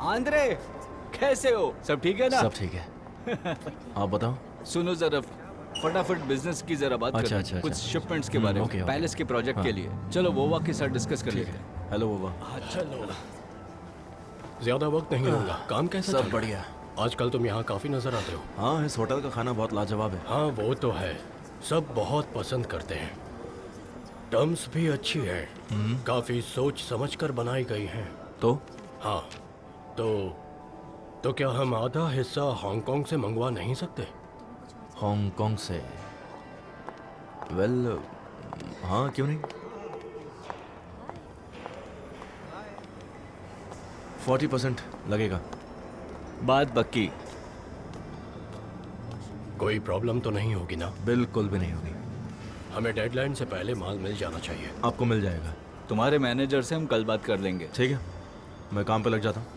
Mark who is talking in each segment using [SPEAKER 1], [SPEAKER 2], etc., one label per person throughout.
[SPEAKER 1] Andre, कैसे हो? सब ठीक है ना?
[SPEAKER 2] सब ठीक है। आप बताओ।
[SPEAKER 1] सुनो जरा, फटाफट बिजनेस की जरा बात करें।
[SPEAKER 2] अच्छा,
[SPEAKER 1] कुछ शिपमेंट्स के बारे में, पैलेस के प्रोजेक्ट के लिए। चलो वोवा के साथ डिस्कस कर लेते हैं।
[SPEAKER 2] Hello Vova.
[SPEAKER 3] चलो, ज्यादा वक्त नहीं लूंगा। काम कैसा?
[SPEAKER 2] सब बढ़िया।
[SPEAKER 3] आजकल तुम यहाँ काफी नजर आते हो।
[SPEAKER 2] हाँ, इस होटल का खाना बहुत लाजवाब है।
[SPEAKER 3] हाँ वो तो है, सब बहुत पसंद करते हैं। टर्म्स भी अच्छी है, काफी सोच समझ कर बनाई गई हैं।
[SPEAKER 2] तो
[SPEAKER 3] हाँ, तो क्या हम आधा हिस्सा हांगकांग से मंगवा नहीं सकते?
[SPEAKER 2] हांगकांग से? वेल, हाँ क्यों नहीं। 40% लगेगा।
[SPEAKER 1] बात पक्की।
[SPEAKER 3] कोई प्रॉब्लम तो नहीं होगी ना?
[SPEAKER 2] बिल्कुल भी नहीं होगी।
[SPEAKER 3] हमें डेडलाइन से पहले माल मिल जाना चाहिए।
[SPEAKER 2] आपको मिल जाएगा।
[SPEAKER 1] तुम्हारे मैनेजर से हम कल बात कर लेंगे।
[SPEAKER 2] ठीक है, मैं काम पे लग जाता हूँ।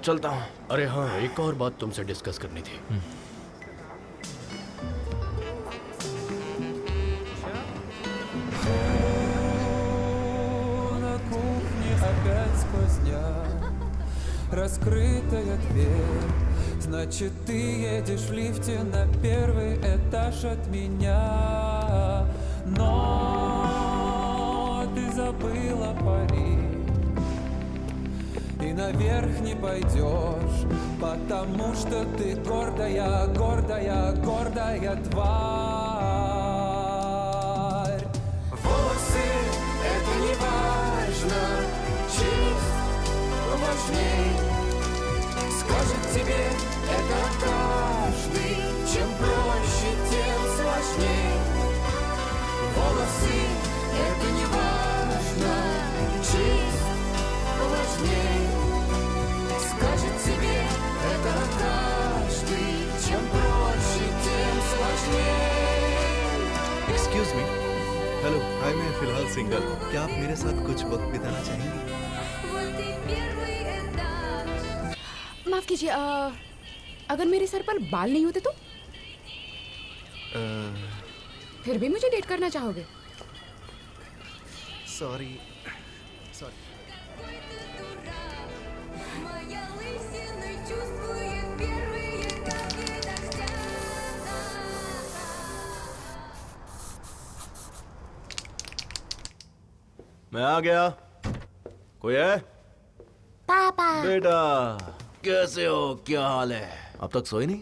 [SPEAKER 2] चलता हूँ।
[SPEAKER 3] अरे हाँ, एक और बात तुमसे डिस्कस करनी थी।
[SPEAKER 4] Раскрытая дверь, значит, ты едешь в лифте на первый этаж от меня. Но ты забыла пари и наверх не пойдешь, потому что ты гордая, гордая, гордая тварь. Волосы — это не важно, честь важней. Скажет тебе это каждый, чем проще, тем сложней. Волосы — это не важно, честь важней. Скажет тебе это каждый, чем проще, тем сложней.
[SPEAKER 5] Excuse me. हेलो, हाय, मैं फिलहाल सिंगल हूँ। क्या आप मेरे साथ कुछ वक्त बिताना चाहेंगे?
[SPEAKER 6] माफ कीजिए, अगर मेरे सर पर बाल नहीं होते तो? फिर भी मुझे डेट करना चाहोगे?
[SPEAKER 5] सॉरी।
[SPEAKER 2] मैं आ गया। कोई है?
[SPEAKER 7] पापा।
[SPEAKER 2] बेटा कैसे हो, क्या हाल है? अब तक सोई नहीं?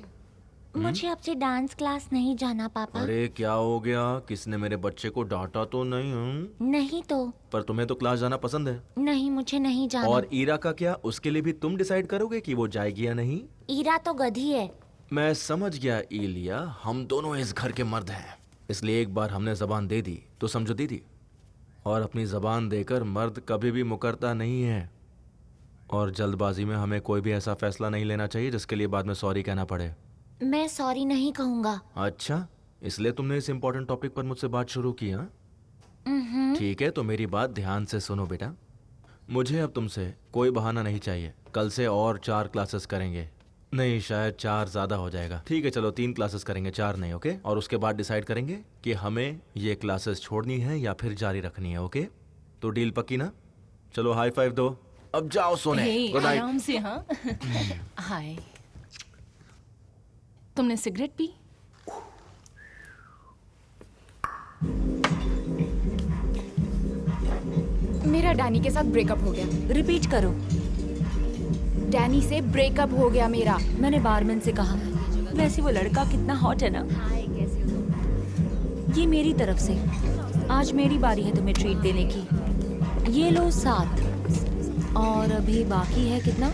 [SPEAKER 7] मुझे आपसे डांस क्लास नहीं जाना पापा।
[SPEAKER 2] अरे क्या हो गया? किसने मेरे बच्चे को डांटा तो नहीं?
[SPEAKER 7] नहीं तो।
[SPEAKER 2] पर तुम्हें तो क्लास जाना पसंद है।
[SPEAKER 7] नहीं, मुझे नहीं जाना।
[SPEAKER 2] और ईरा का क्या? उसके लिए भी तुम डिसाइड करोगे कि वो जाएगी या नहीं?
[SPEAKER 7] ईरा तो गधी है।
[SPEAKER 2] मैं समझ गया ईलिया, हम दोनों इस घर के मर्द हैं, इसलिए एक बार हमने जबान दे दी तो समझो दी थी। और अपनी जबान देकर मर्द कभी भी मुकरता नहीं है। और जल्दबाजी में हमें कोई भी ऐसा फैसला नहीं लेना चाहिए जिसके लिए बाद में सॉरी कहना पड़े।
[SPEAKER 7] मैं सॉरी नहीं कहूँगा।
[SPEAKER 2] अच्छा, इसलिए तुमने इस इम्पोर्टेंट टॉपिक पर मुझसे बात शुरू की? हाँ ठीक है, तो मेरी बात ध्यान से सुनो बेटा। मुझे अब तुमसे कोई बहाना नहीं चाहिए। कल से और 4 क्लासेस करेंगे। नहीं, शायद 4 ज़्यादा हो जाएगा। ठीक है चलो 3 क्लासेस करेंगे, 4 नहीं। ओके? और उसके बाद डिसाइड करेंगे कि हमें ये क्लासेस छोड़नी है या फिर जारी रखनी है। ओके? तो डील पक्की ना? चलो हाई फाइव दो। अब जाओ सोने। Good night.
[SPEAKER 8] आराम से। हाँ हाय। तुमने सिगरेट पी?
[SPEAKER 6] मेरा डैनी के साथ ब्रेकअप हो गया।
[SPEAKER 7] रिपीट करो।
[SPEAKER 6] डैनी से ब्रेकअप हो गया मेरा।
[SPEAKER 7] मैंने बारमैन से कहा
[SPEAKER 9] वैसे वो लड़का कितना हॉट है ना। ये मेरी तरफ से, आज मेरी बारी है तुम्हें ट्रीट देने की। ये लो 7 और अभी बाकी है कितना,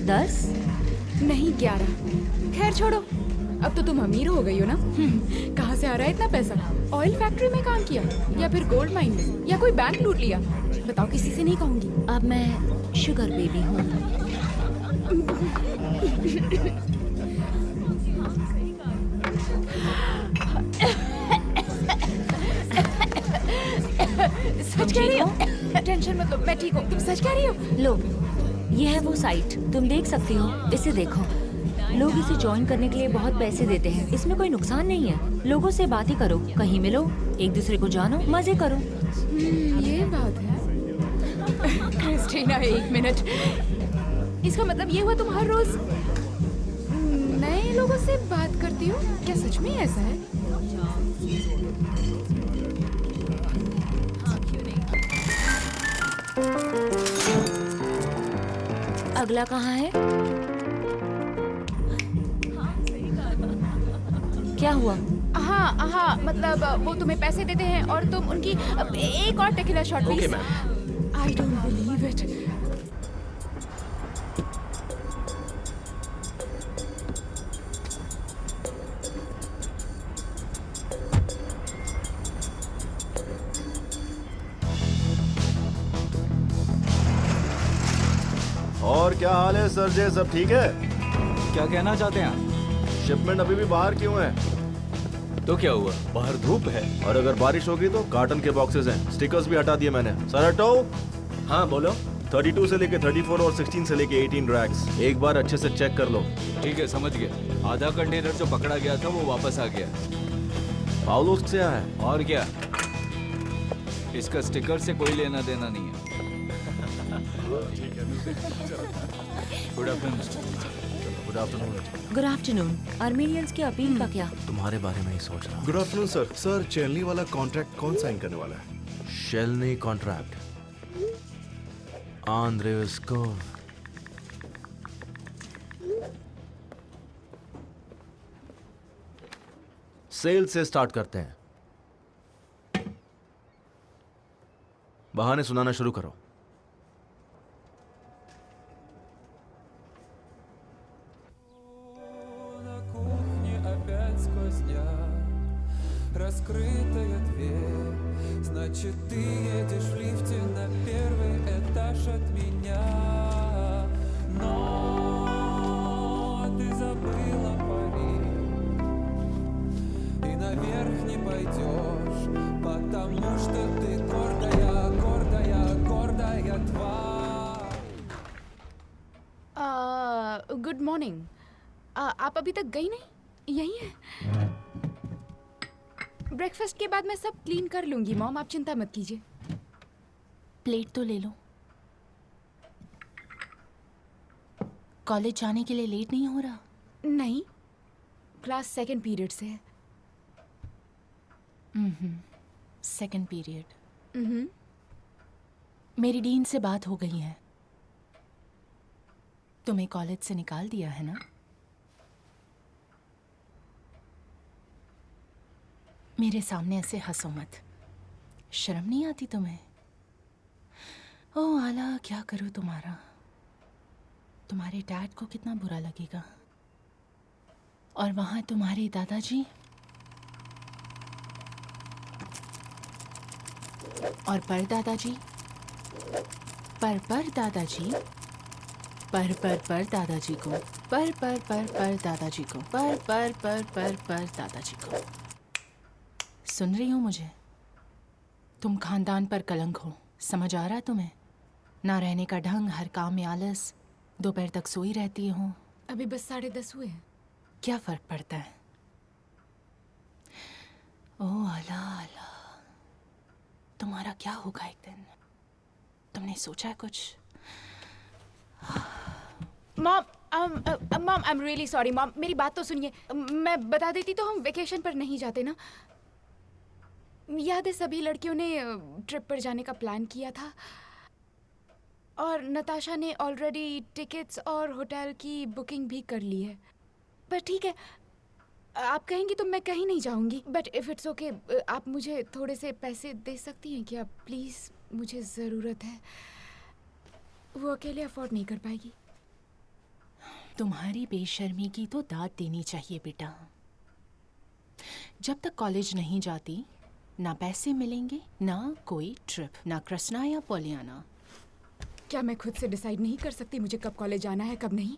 [SPEAKER 9] 10?
[SPEAKER 6] नहीं 11। खैर छोड़ो, अब तो तुम अमीर हो गई हो ना। कहाँ से आ रहा है इतना पैसा? ऑयल फैक्ट्री में काम किया या फिर गोल्ड माइन में या कोई बैंक लूट लिया? बताओ, किसी से नहीं कहूंगी।
[SPEAKER 9] अब मैं शुगर बेबी हूँ।
[SPEAKER 6] सच कह रही हो? टेंशन मत लो, मैं ठीक हूँ। तुम सच कह रही हो?
[SPEAKER 9] लो, ये है वो साइट, तुम देख सकती हो, इसे देखो। लोग इसे ज्वाइन करने के लिए बहुत पैसे देते हैं। इसमें कोई नुकसान नहीं है। लोगों से बातें करो, कहीं मिलो, एक दूसरे को जानो, मजे करो।
[SPEAKER 6] ये बात है। Christina, 1 minute. इसका मतलब ये हुआ तुम हर रोज नए लोगों से बात करती हो? क्या सच में ऐसा है?
[SPEAKER 9] अगला कहाँ है? क्या हुआ?
[SPEAKER 6] हाँ हाँ, मतलब वो तुम्हें पैसे देते हैं और तुम उनकी एक और tequila shot please.
[SPEAKER 3] Okay ma'am.
[SPEAKER 6] I don't believe it.
[SPEAKER 2] और क्या हाल है सर जे, सब ठीक है?
[SPEAKER 1] क्या कहना चाहते हैं आप?
[SPEAKER 2] शिपमेंट अभी भी बाहर क्यों है?
[SPEAKER 1] तो क्या हुआ?
[SPEAKER 2] बाहर धूप है और अगर बारिश होगी तो कार्टन के बॉक्सेस हैं, स्टिकर्स भी हटा दिए मैंने। सर हटो।
[SPEAKER 3] हाँ बोलो।
[SPEAKER 2] 32 से लेके 34 और 16 से लेके 18 रैक्स, एक बार अच्छे से चेक कर लो।
[SPEAKER 1] ठीक है, समझ गए। आधा कंटेनर जो पकड़ा गया था वो वापस आ गया।
[SPEAKER 2] पाउलोस से आया है।
[SPEAKER 1] और क्या, इसका स्टिकर से कोई लेना देना नहीं है। Good afternoon.
[SPEAKER 2] Good afternoon.
[SPEAKER 9] Good afternoon. Armenians की अपील का क्या?
[SPEAKER 2] तुम्हारे बारे में ही सोच रहा हूँ।
[SPEAKER 5] Good afternoon sir. सर, चेलनी वाला कॉन्ट्रैक्ट कौन साइन करने वाला है?
[SPEAKER 2] शेलनी कॉन्ट्रैक्ट, आंद्रेस्को। सेल से स्टार्ट करते हैं। बहाने सुनाना शुरू करो।
[SPEAKER 4] Раскрытая дверь, значит, ты едешь в лифте на первый этаж от меня. Но ты забыла пари и наверх не пойдешь, потому что ты гордая, гордая, гордая тварь.
[SPEAKER 6] Good morning. आप अभी तक गई नहीं? यही है। ब्रेकफास्ट के बाद मैं सब क्लीन कर लूंगी मॉम, आप चिंता मत कीजिए।
[SPEAKER 8] प्लेट तो ले लो। कॉलेज जाने के लिए लेट नहीं हो रहा?
[SPEAKER 6] नहीं, क्लास सेकंड पीरियड से है।
[SPEAKER 8] Second period. मेरी डीन से बात हो गई है। तुम्हें कॉलेज से निकाल दिया है ना? मेरे सामने ऐसे हंसो मत। शर्म नहीं आती तुम्हें? ओह आला, क्या करूं तुम्हारा? तुम्हारे डैड को कितना बुरा लगेगा। और वहां तुम्हारे दादाजी और परदादाजी, पर दादाजी, पर दादाजी को, पर दादाजी को, पर दादाजी को। सुन रही हो मुझे? तुम खानदान पर कलंक हो, समझ आ रहा है तुम्हें? ना रहने का ढंग, हर काम में आलस, दोपहर तक सोई रहती हो।
[SPEAKER 6] अभी बस 10:30 हुए हैं।
[SPEAKER 8] क्या फर्क पड़ता है? ओह अला अला, तुम्हारा क्या होगा एक दिन? तुमने सोचा है कुछ?
[SPEAKER 6] Mom, I am really sorry mom, मेरी बात तो सुनिए। मैं बता देती तो हम वेकेशन पर नहीं जाते ना। याद है सभी लड़कियों ने ट्रिप पर जाने का प्लान किया था और नताशा ने ऑलरेडी टिकट्स और होटल की बुकिंग भी कर ली है। पर ठीक है, आप कहेंगी तो मैं कहीं नहीं जाऊंगी, बट इफ इट्स ओके आप मुझे थोड़े से पैसे दे सकती हैं क्या प्लीज? मुझे ज़रूरत है, वो अकेले अफोर्ड नहीं कर पाएगी।
[SPEAKER 8] तुम्हारी बेशर्मी की तो दाद देनी चाहिए बेटा। जब तक कॉलेज नहीं जाती ना पैसे मिलेंगे, ना कोई ट्रिप, ना कृष्णा या पोलियाना।
[SPEAKER 6] क्या मैं खुद से डिसाइड नहीं कर सकती मुझे कब कॉलेज जाना है कब नहीं?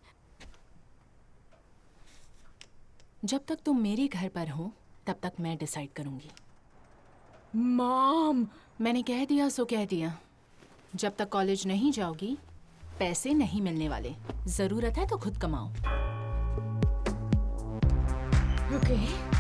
[SPEAKER 8] जब तक तुम मेरे घर पर हो तब तक मैं डिसाइड करूंगी।
[SPEAKER 6] मॉम,
[SPEAKER 8] मैंने कह दिया सो कह दिया। जब तक कॉलेज नहीं जाओगी पैसे नहीं मिलने वाले। जरूरत है तो खुद कमाओ।
[SPEAKER 6] ओके।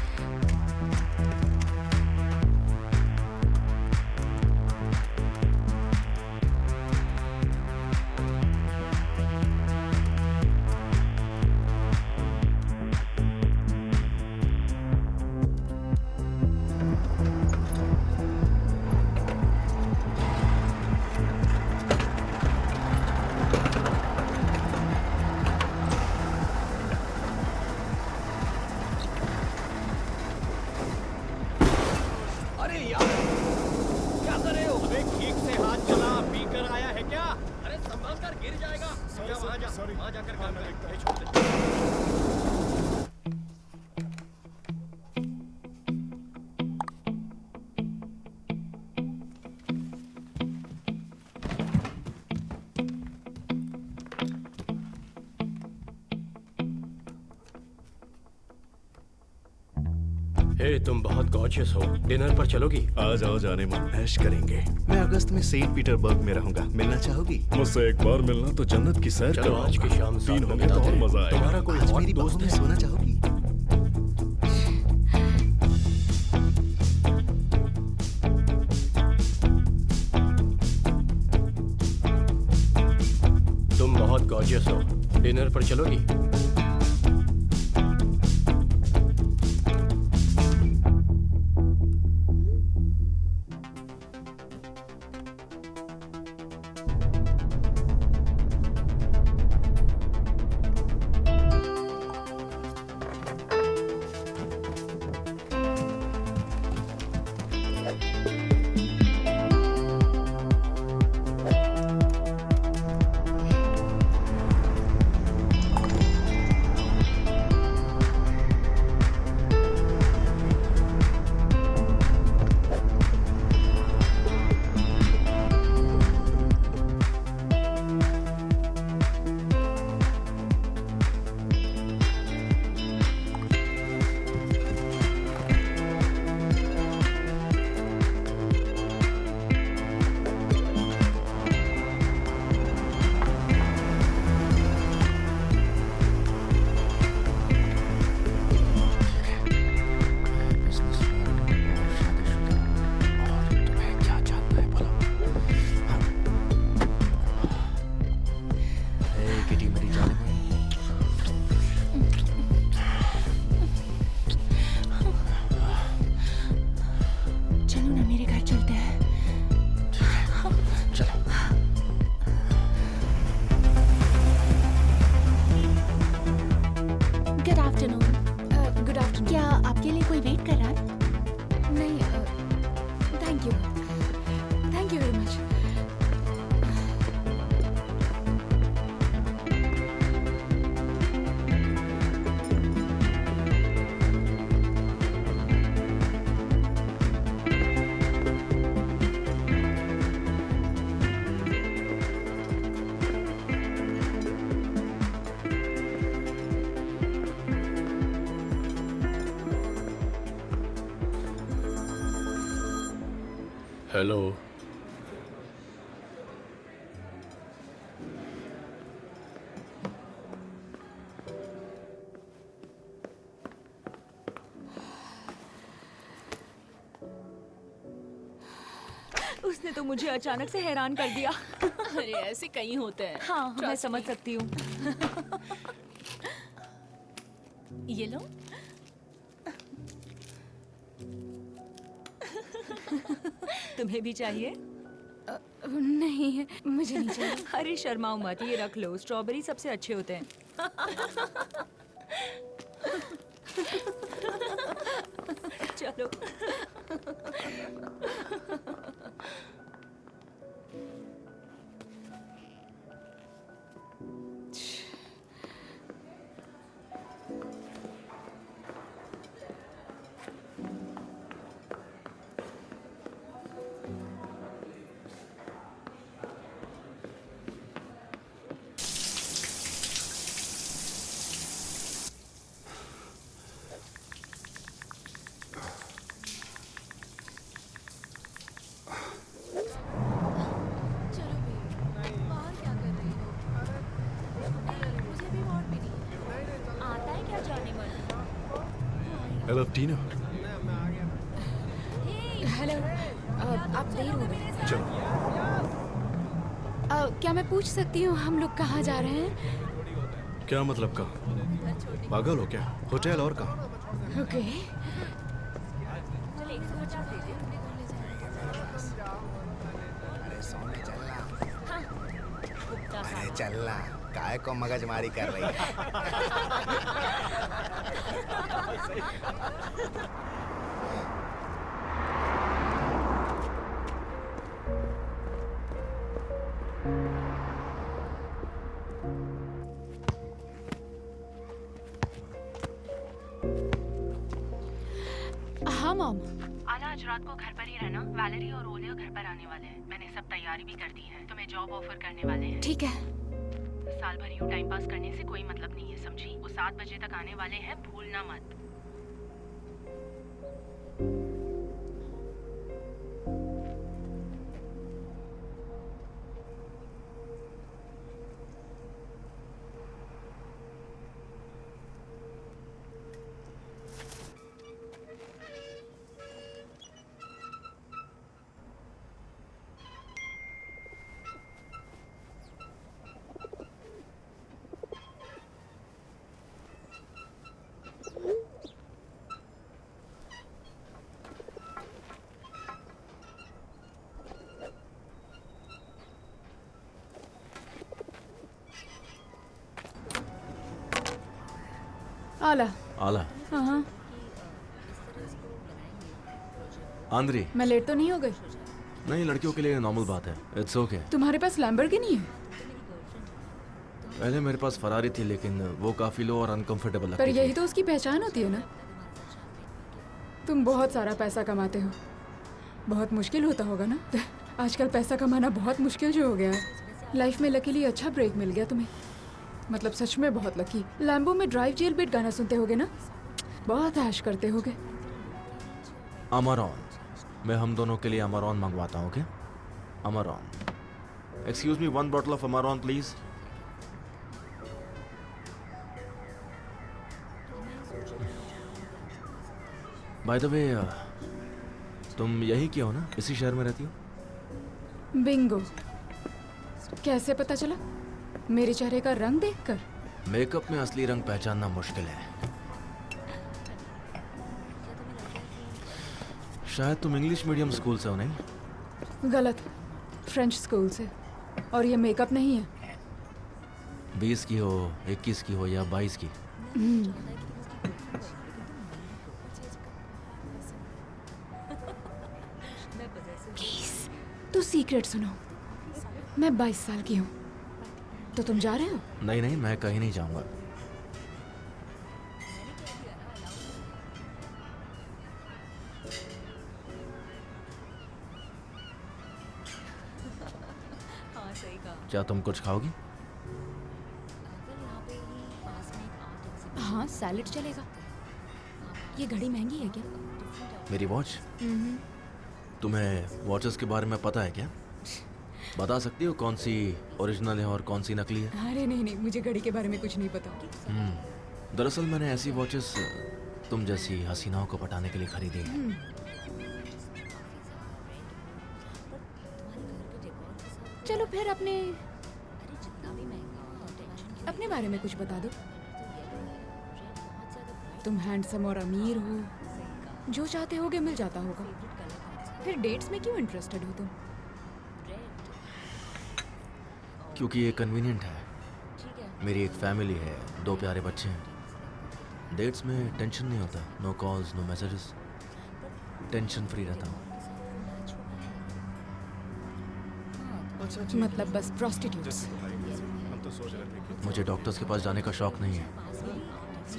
[SPEAKER 3] हे, तुम बहुत गॉर्जियस हो। डिनर पर चलोगी?
[SPEAKER 5] आ जाओ जाने मन, ऐश करेंगे। मैं अगस्त में सेंट पीटरबर्ग में रहूंगा, मिलना चाहोगी?
[SPEAKER 10] मुझसे एक बार मिलना तो जन्नत की सैर
[SPEAKER 3] चलो आज की शाम
[SPEAKER 10] तीन होंगे तो और मजा आएगा।
[SPEAKER 3] तुम्हारा कोई
[SPEAKER 5] आज
[SPEAKER 3] हॉट
[SPEAKER 5] मेरी
[SPEAKER 3] दोस्त
[SPEAKER 5] बाहों में
[SPEAKER 3] है?
[SPEAKER 5] सोना चाहोगी?
[SPEAKER 3] तुम बहुत गॉर्जियस हो। डिनर पर चलोगी? हेलो।
[SPEAKER 9] उसने तो मुझे अचानक से हैरान कर दिया।
[SPEAKER 8] अरे ऐसे कई होते हैं।
[SPEAKER 9] हाँ, मैं समझ सकती हूँ।
[SPEAKER 8] ये लो।
[SPEAKER 9] तुम्हें भी चाहिए?
[SPEAKER 6] नहीं, मुझे नहीं चाहिए।
[SPEAKER 9] अरे शर्माओ मत, ये रख लो। स्ट्रॉबेरी सबसे अच्छे होते हैं। चलो।
[SPEAKER 10] हेलो टीना।
[SPEAKER 6] हेलो, आप देर हो गए।
[SPEAKER 10] चलो।
[SPEAKER 6] क्या मैं पूछ सकती हूँ हम लोग कहाँ जा रहे हैं?
[SPEAKER 10] क्या मतलब कहाँ? पागल हो क्या? होटल और कहाँ?
[SPEAKER 6] ओके।
[SPEAKER 11] अरे चलना, काय को मगजमारी कर रही है?
[SPEAKER 6] हाँ मॉम।
[SPEAKER 8] आला आज रात को घर पर ही रहना। वैलेरी और ओलियो घर पर आने वाले हैं। मैंने सब तैयारी भी कर दी है। तुम्हें जॉब ऑफर करने वाले हैं।
[SPEAKER 6] ठीक है।
[SPEAKER 8] साल भर यूं टाइम पास करने से कोई मतलब नहीं है, समझी? वो 7 बजे तक आने वाले हैं, भूलना मत।
[SPEAKER 6] आला।
[SPEAKER 2] आला।
[SPEAKER 6] हाँ।
[SPEAKER 2] आंद्री।
[SPEAKER 6] मैं लेट तो नहीं हो गई?
[SPEAKER 2] नहीं, लड़कियों के लिए नॉर्मल बात है। It's okay.
[SPEAKER 6] तुम्हारे पास लैम्बोर्गिनी है?
[SPEAKER 2] पहले मेरे पास फरारी थी, लेकिन वो काफी लो और अनकंफर्टेबल लगती
[SPEAKER 6] पर
[SPEAKER 2] थी।
[SPEAKER 6] यही तो उसकी पहचान होती है ना। तुम बहुत सारा पैसा कमाते हो। बहुत मुश्किल होता होगा ना। आजकल पैसा कमाना बहुत मुश्किल जो हो गया है। लाइफ में लकीली अच्छा ब्रेक मिल गया तुम्हें। मतलब सच में बहुत लकी। लैम्बो में ड्राइव जेल बीट गाना सुनते होगे ना? बहुत ऐश करते होगे।
[SPEAKER 2] अमरॉन। मैं हम दोनों के लिए अमरॉन मंगवाता हूँ। क्या? Amaron. Excuse me, 1 bottle of Amaron please. By the way, तुम यही की हो ना? इसी शहर में रहती हो?
[SPEAKER 6] बिंगो। कैसे पता चला? मेरे चेहरे का रंग देखकर?
[SPEAKER 2] मेकअप में असली रंग पहचानना मुश्किल है। शायद तुम इंग्लिश मीडियम स्कूल से हो, नहीं?
[SPEAKER 6] गलत। फ्रेंच स्कूल से। और ये मेकअप नहीं है।
[SPEAKER 2] 20 की हो, 21 की हो या 22 की।
[SPEAKER 6] तो सीक्रेट सुनो। मैं 22 साल की हूँ। तो तुम जा रहे हो?
[SPEAKER 2] नहीं नहीं, मैं कहीं नहीं जाऊंगा। क्या तुम कुछ खाओगी?
[SPEAKER 6] हाँ, सैलेड चलेगा। ये घड़ी महंगी है क्या?
[SPEAKER 2] मेरी वॉच? तुम्हें वॉचेस के बारे में पता है क्या? बता सकती हो कौन सी ओरिजिनल है और कौन सी नकली है?
[SPEAKER 6] अरे नहीं नहीं, मुझे घड़ी के बारे में कुछ नहीं पता।
[SPEAKER 2] दरअसल मैंने ऐसी वॉचेस तुम जैसी हसीनाओं को पटाने के लिए खरीदी है।
[SPEAKER 6] चलो फिर अपने बारे में कुछ बता दो। तुम हैंडसम और अमीर हो, जो चाहते होगे मिल जाता होगा। फिर डेट्स में क्यों इंटरेस्टेड हो तुम?
[SPEAKER 2] क्योंकि ये कन्वीनियंट है। मेरी एक फैमिली है, 2 प्यारे बच्चे हैं। डेट्स में टेंशन नहीं होता, no calls no messages, tension free रहता हूँ।
[SPEAKER 6] मतलब बस प्रोस्टिट्यूट्स।
[SPEAKER 10] हम तो सोच रहे थे कि
[SPEAKER 2] मुझे डॉक्टर्स के पास जाने का शौक नहीं है,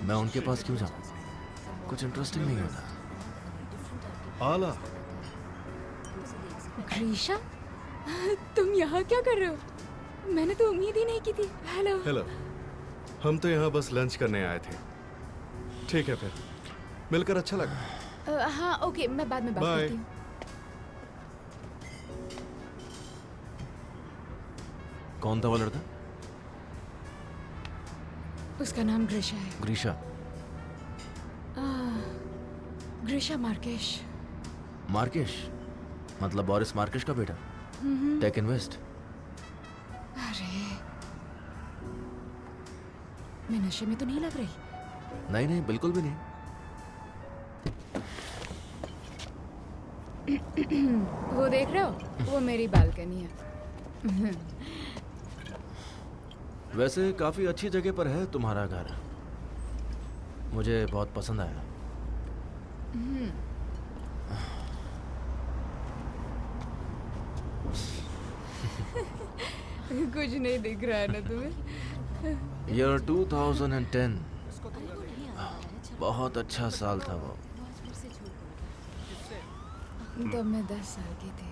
[SPEAKER 2] मैं उनके पास क्यों जाऊँ, कुछ इंटरेस्टिंग नहीं होता।
[SPEAKER 10] आला
[SPEAKER 6] ग्रीशा, तुम यहाँ क्या कर रहे हो? मैंने तो उम्मीद ही नहीं की थी। हेलो।
[SPEAKER 10] हेलो, हम तो यहाँ बस लंच करने आए थे। ठीक है फिर, मिलकर अच्छा लगा।
[SPEAKER 6] हाँ ओके, मैं बाद में बात
[SPEAKER 10] बाय।
[SPEAKER 6] करती हूँ।
[SPEAKER 2] कौन था वो लड़का?
[SPEAKER 6] उसका नाम ग्रीशा है।
[SPEAKER 2] ग्रीशा?
[SPEAKER 6] ग्रीशा मार्केश।
[SPEAKER 2] मार्केश? मतलब बोरिस मार्केश का बेटा? Tech invest?
[SPEAKER 6] अरे, मैं नशे में तो नहीं लग रही?
[SPEAKER 2] नहीं नहीं, बिल्कुल भी नहीं।
[SPEAKER 6] वो देख रहे हो? वो मेरी बालकनी है।
[SPEAKER 2] वैसे काफी अच्छी जगह पर है तुम्हारा घर, मुझे बहुत पसंद आया।
[SPEAKER 6] कुछ नहीं दिख रहा है ना तुम्हें?
[SPEAKER 2] ईयर 2010 बहुत अच्छा साल था वो।
[SPEAKER 6] तब मैं 10 साल की थी।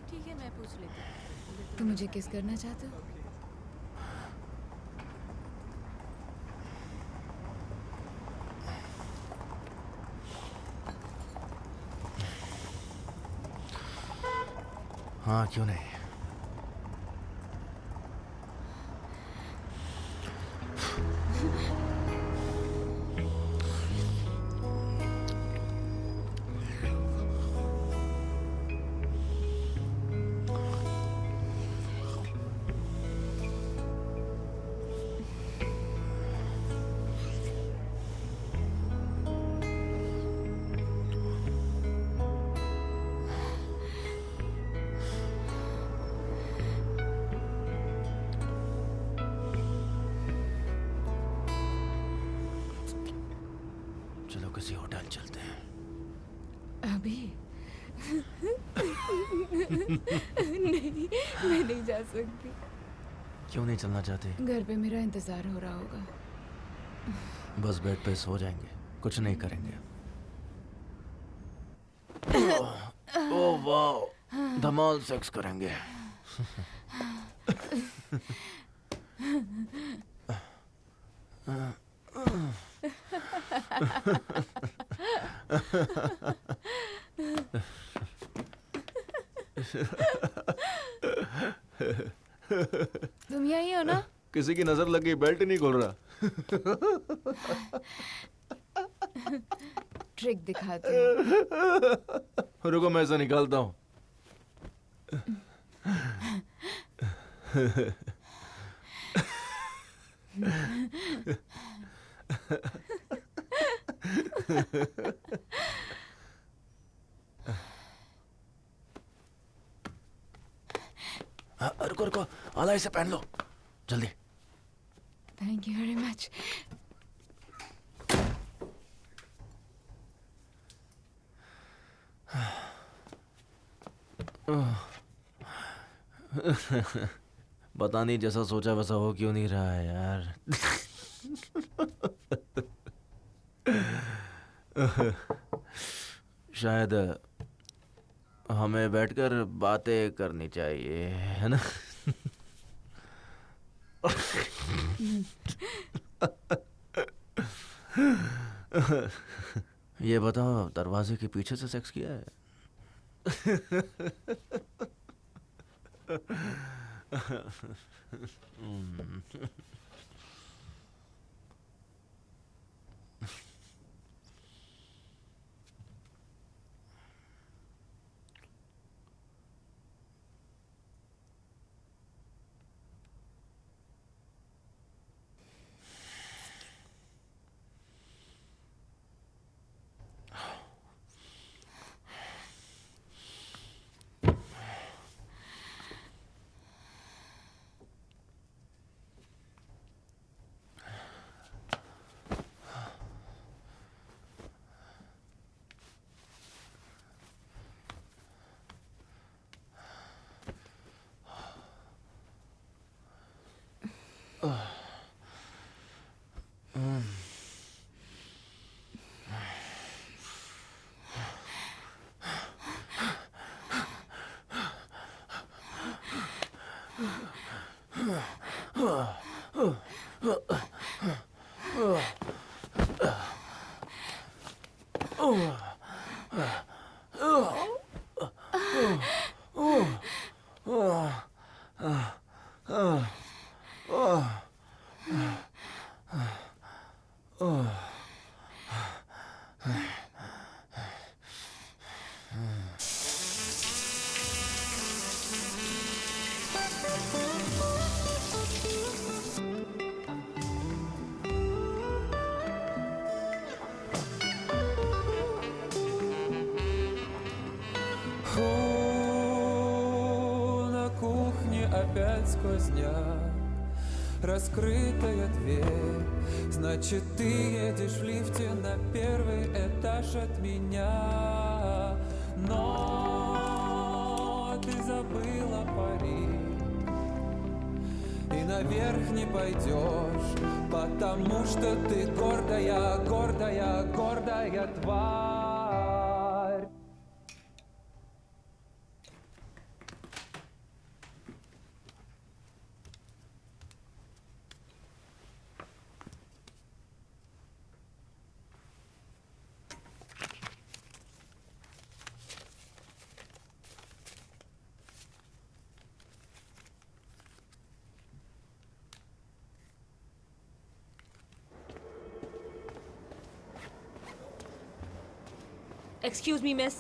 [SPEAKER 9] ठीक है, मैं पूछ लेती हूँ।
[SPEAKER 6] तुम मुझे किस करना चाहते हो?
[SPEAKER 2] हाँ, क्यों नहीं। चलो किसी होटल चलते हैं।
[SPEAKER 6] अभी? नहीं, मैं नहीं जा सकती।
[SPEAKER 2] क्यों नहीं चलना चाहते?
[SPEAKER 6] घर पे मेरा इंतजार हो रहा होगा।
[SPEAKER 2] बस बेड पे सो जाएंगे, कुछ नहीं करेंगे। ओह वाह, धमाल सेक्स करेंगे।
[SPEAKER 6] तुम यही हो ना?
[SPEAKER 2] किसी की नजर लग गई, बेल्ट नहीं खोल रहा।
[SPEAKER 6] ट्रिक दिखाते हो।
[SPEAKER 2] रुको, मैं ऐसा निकालता हूँ। रुको रुको, आला इसे पहन लो जल्दी।
[SPEAKER 6] Thank you very much.
[SPEAKER 2] पता नहीं जैसा सोचा वैसा हो क्यों नहीं रहा है यार। शायद हमें बैठकर बातें करनी चाहिए, है ना? ये बताओ, दरवाजे के पीछे से सेक्स किया है?
[SPEAKER 4] опять сквозняк. Раскрытая дверь, значит, ты едешь в лифте на первый этаж от меня. Но ты забыла пари и наверх не пойдешь, потому что ты гордая, гордая, гордая тварь.
[SPEAKER 9] एक्सक्यूज मी मिस,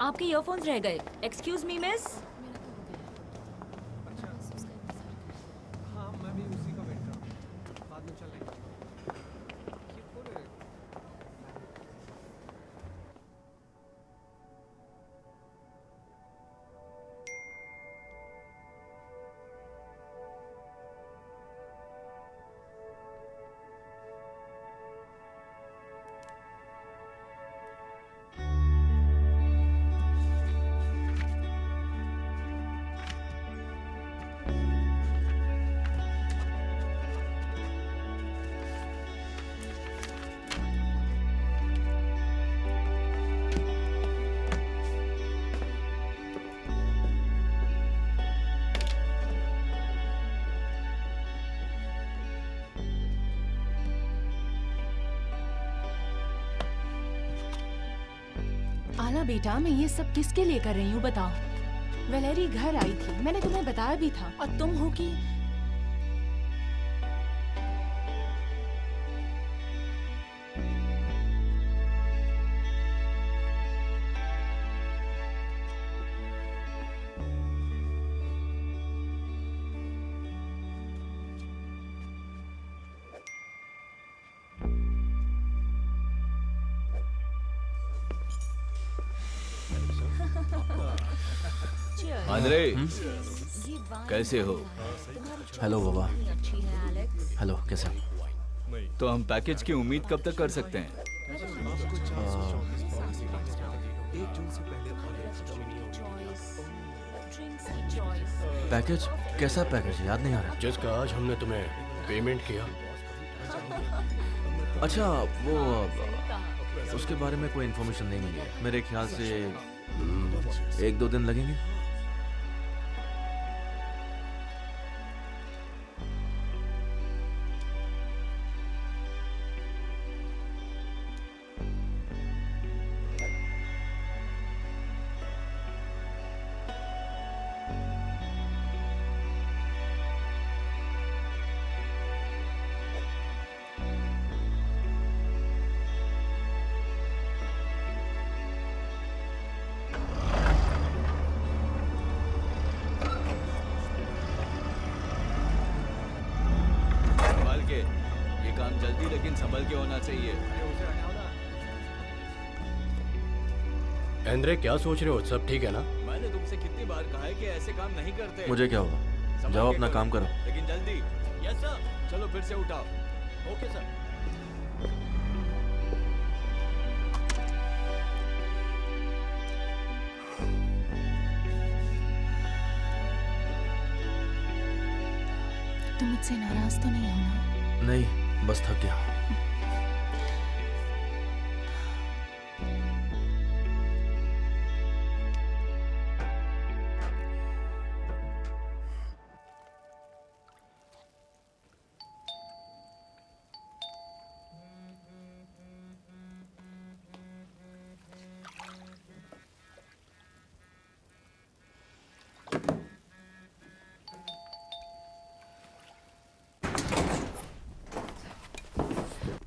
[SPEAKER 9] आपके ईयरफोन्स रह गए। Excuse me miss.
[SPEAKER 12] हाँ मैं भी उसी का वेट कर रहा हूँ, बाद में चल लेंगे।
[SPEAKER 8] आला बेटा, मैं ये सब किसके लिए कर रही हूँ बताओ। वैलेरी घर आई थी, मैंने तुम्हें बताया भी था, और तुम हो कि
[SPEAKER 1] आंद्रे, कैसे हो?
[SPEAKER 2] हेलो बाबा। हेलो, कैसे?
[SPEAKER 1] तो हम पैकेज की उम्मीद कब तक कर सकते हैं?
[SPEAKER 2] पैकेज? कैसा पैकेज? याद नहीं आ रहा।
[SPEAKER 3] जिसका आज हमने तुम्हें पेमेंट किया।
[SPEAKER 2] अच्छा, वो उसके बारे में कोई इन्फॉर्मेशन नहीं मिली है। मेरे ख्याल से 1-2 दिन लगेंगे।
[SPEAKER 1] जल्दी लेकिन संभल के होना चाहिए।
[SPEAKER 3] एंड्रे, क्या सोच रहे हो? सब ठीक है ना?
[SPEAKER 1] मैंने तुमसे कितनी बार कहा है कि ऐसे काम नहीं करते।
[SPEAKER 2] मुझे क्या होगा? जाओ अपना काम करो।
[SPEAKER 1] लेकिन जल्दी। Yes sir. चलो फिर से उठाओ।
[SPEAKER 3] Okay sir.
[SPEAKER 8] तुम मुझसे नाराज तो नहीं हो ना?
[SPEAKER 2] नहीं, बस थक गया।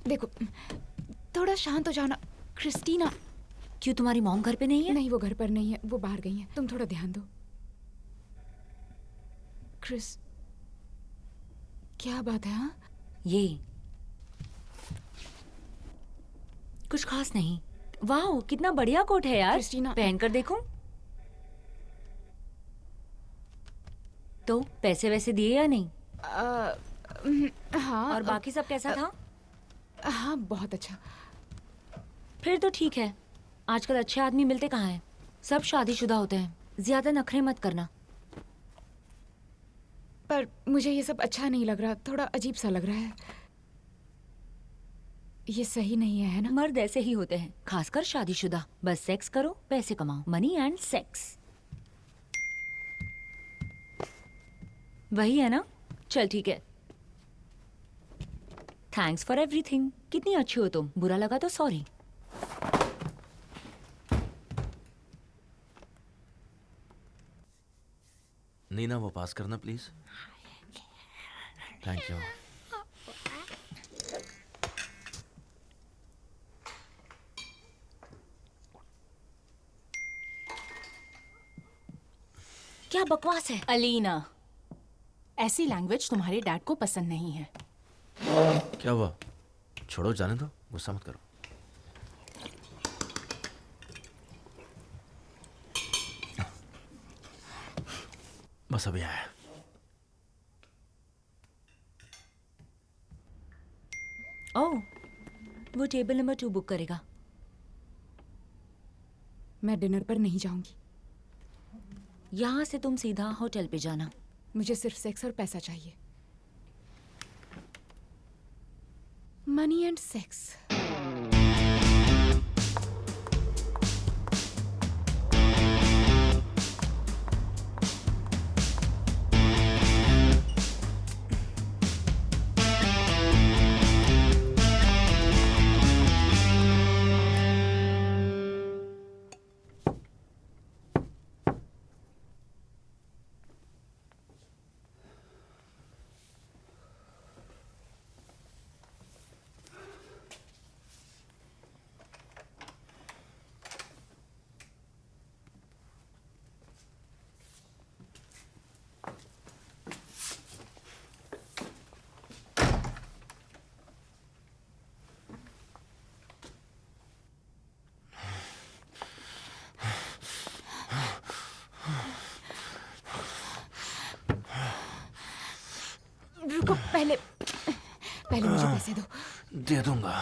[SPEAKER 6] देखो, थोड़ा शांत हो जाओ ना क्रिस्टीना।
[SPEAKER 9] क्यों, तुम्हारी मॉम घर पे नहीं है?
[SPEAKER 6] नहीं, वो घर पर नहीं है, वो बाहर गई है। तुम थोड़ा ध्यान दो। क्रिस, क्या बात है? हाँ,
[SPEAKER 9] ये कुछ खास नहीं। वाह, कितना बढ़िया कोट है यार।
[SPEAKER 6] क्रिस्टीना,
[SPEAKER 9] पहन कर देखूं? तो पैसे वैसे दिए या नहीं?
[SPEAKER 6] हाँ।
[SPEAKER 9] और बाकी सब कैसा था?
[SPEAKER 6] हाँ, बहुत अच्छा।
[SPEAKER 9] फिर तो ठीक है। आजकल अच्छे आदमी मिलते कहाँ हैं? सब शादीशुदा होते हैं। ज्यादा नखरे मत करना।
[SPEAKER 6] पर मुझे ये सब अच्छा नहीं लग रहा, थोड़ा अजीब सा लग रहा है। ये सही नहीं है ना?
[SPEAKER 9] मर्द ऐसे ही होते हैं, खासकर शादीशुदा। बस सेक्स करो, पैसे कमाओ। मनी एंड सेक्स, वही है ना? चल ठीक है। Thanks for everything. कितनी अच्छी हो तुम। बुरा लगा तो सॉरी।
[SPEAKER 2] नीना, वो पास करना प्लीज। Thank you.
[SPEAKER 9] क्या बकवास है?
[SPEAKER 8] अलीना, ऐसी लैंग्वेज तुम्हारे डैड को पसंद नहीं है।
[SPEAKER 2] क्या हुआ? छोड़ो, जाने दो, गुस्सा मत करो। बस अभी आया।
[SPEAKER 9] ओह, वो टेबल नंबर 2 बुक करेगा।
[SPEAKER 6] मैं डिनर पर नहीं जाऊंगी।
[SPEAKER 9] यहाँ से तुम सीधा होटल पे जाना।
[SPEAKER 6] मुझे सिर्फ सेक्स और पैसा चाहिए। Money and sex. रुको, पहले मुझे पैसे दो।
[SPEAKER 2] दे दूंगा।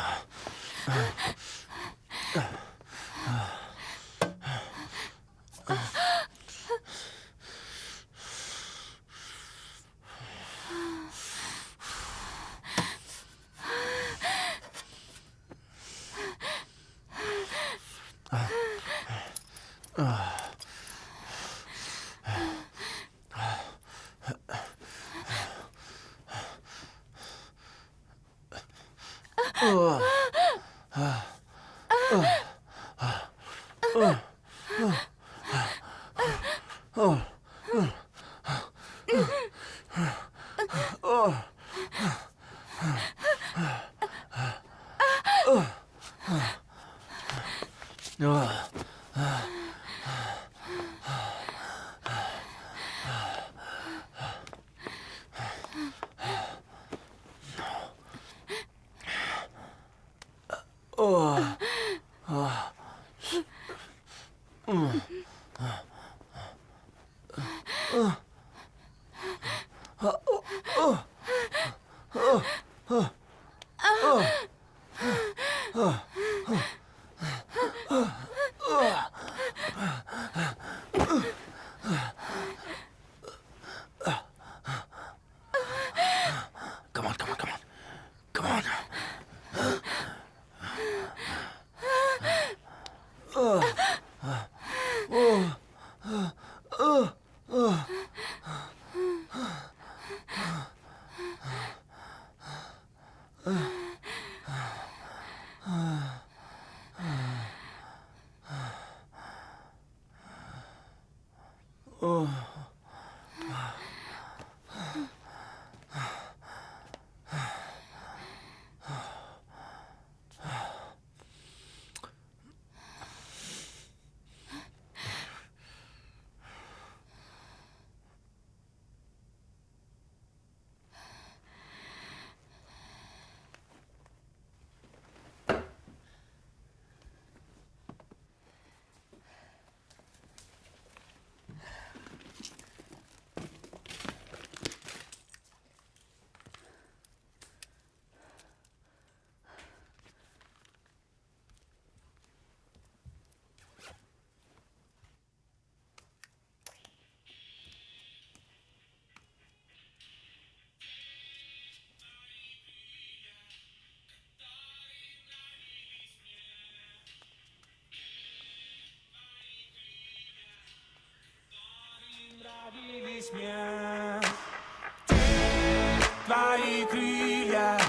[SPEAKER 4] Твои крылья,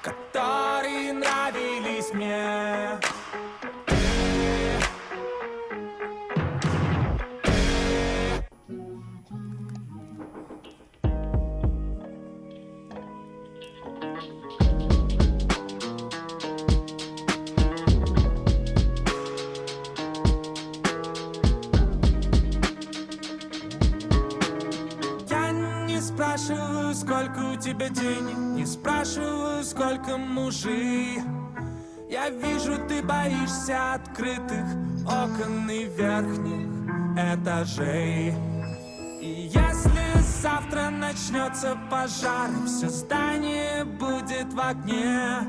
[SPEAKER 4] которые нравились мне. Спрашиваю, сколько у тебя денег, не спрашиваю, сколько мужей. Я вижу, ты боишься открытых окон и верхних этажей. И если завтра начнется пожар, все здание будет в огне,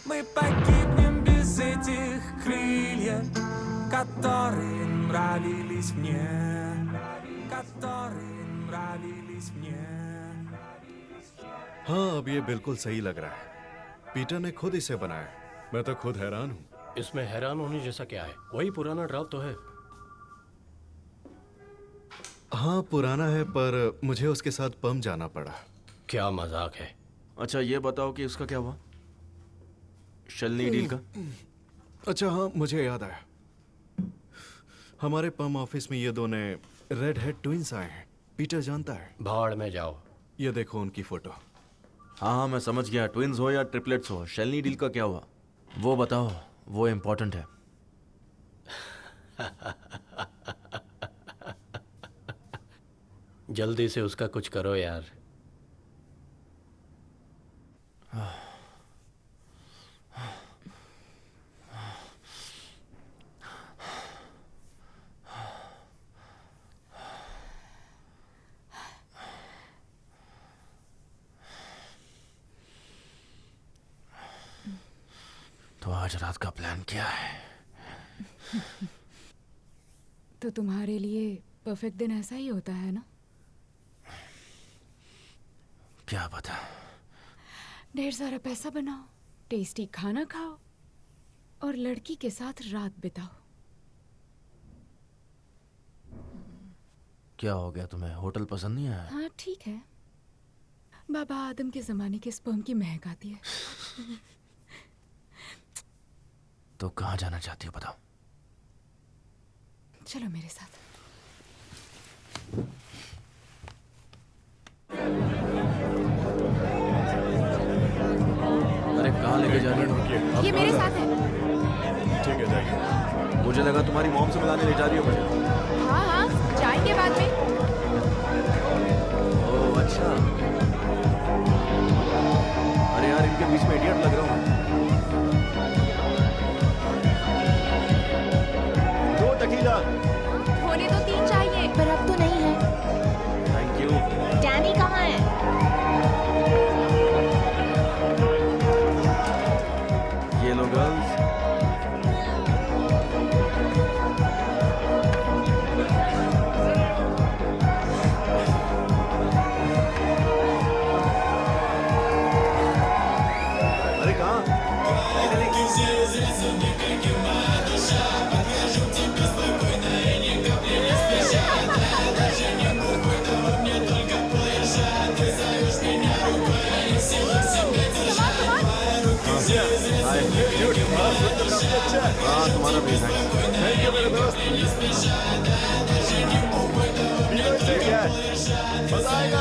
[SPEAKER 4] мы погибнем без этих крыльев, которые нравились мне, которые нравились мне.
[SPEAKER 10] हाँ, अब ये बिल्कुल सही लग रहा है। पीटर ने खुद इसे बनाया। मैं तो खुद हैरान हूँ।
[SPEAKER 3] इसमें हैरान होने जैसा क्या है? वही पुराना ड्राव तो है।
[SPEAKER 10] हाँ, पुराना है, पर मुझे उसके साथ पम जाना पड़ा।
[SPEAKER 3] क्या मजाक है?
[SPEAKER 2] अच्छा, ये बताओ कि उसका क्या हुआ, शलनी डील का?
[SPEAKER 10] अच्छा हाँ, मुझे याद आया। हमारे पम ऑफिस में ये दोनों रेड हेड ट्विंस आए हैं। पीटर जानता है।
[SPEAKER 3] भाड़ में जाओ।
[SPEAKER 10] ये देखो उनकी फोटो।
[SPEAKER 2] हाँ, मैं समझ गया। ट्विंस हो या ट्रिपलेट्स हो, शलनी डील का क्या हुआ वो बताओ, वो इम्पोर्टेंट है।
[SPEAKER 3] जल्दी से उसका कुछ करो यार।
[SPEAKER 2] तो आज रात का प्लान क्या है?
[SPEAKER 6] तो तुम्हारे लिए परफेक्ट दिन ऐसा ही होता है ना?
[SPEAKER 2] क्या पता।
[SPEAKER 6] ढेर सारा पैसा बनाओ, टेस्टी खाना खाओ और लड़की के साथ रात बिताओ।
[SPEAKER 2] क्या हो गया तुम्हें? होटल पसंद नहीं आया?
[SPEAKER 6] हाँ ठीक है, बाबा आदम के जमाने के स्पर्म की महक आती है।
[SPEAKER 2] तो कहाँ जाना चाहती हो बताओ?
[SPEAKER 6] चलो मेरे साथ।
[SPEAKER 2] अरे कहाँ लेके जा रही हो?
[SPEAKER 6] ये मेरे साथ है।
[SPEAKER 10] ठीक है, जाइए।
[SPEAKER 2] मुझे लगा तुम्हारी मॉम से मिलाने ले जा रही हो मुझे।
[SPEAKER 6] हाँ हाँ, जाएंगे बाद में।
[SPEAKER 2] ओह अच्छा। अरे यार, इनके बीच में इडियट लग रहा हूँ।
[SPEAKER 7] होने तो 3 चाहिए, पर अब तो नहीं है।
[SPEAKER 2] Thank you.
[SPEAKER 7] डैनी कहाँ है?
[SPEAKER 2] ये लो गर्ल्स। अरे कहाँ? हाँ, तुम्हारा भी है।
[SPEAKER 10] थैंक यू मेरे दोस्त। ठीक है, मजा आएगा।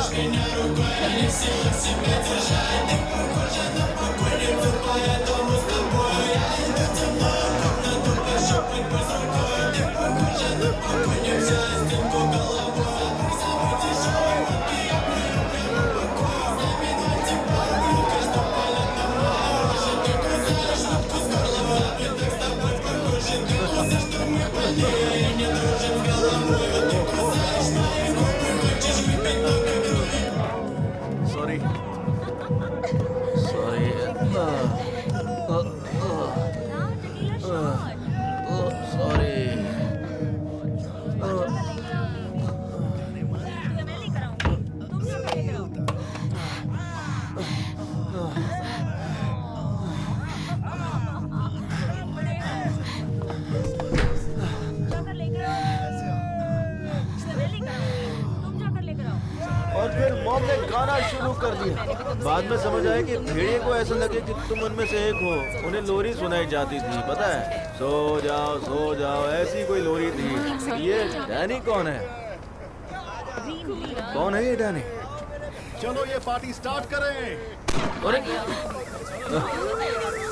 [SPEAKER 2] Sorry. Sorry. Sorry. मॉम ने गाना शुरू कर दिया। बाद में समझ आया कि भेड़िए को ऐसा लगे कि तुम उनमें से एक हो। उन्हें लोरी सुनाई जाती थी, पता है, सो जाओ ऐसी कोई लोरी थी। ये डैनी कौन है? कौन है ये डैनी?
[SPEAKER 10] चलो ये पार्टी स्टार्ट करें।
[SPEAKER 2] अरे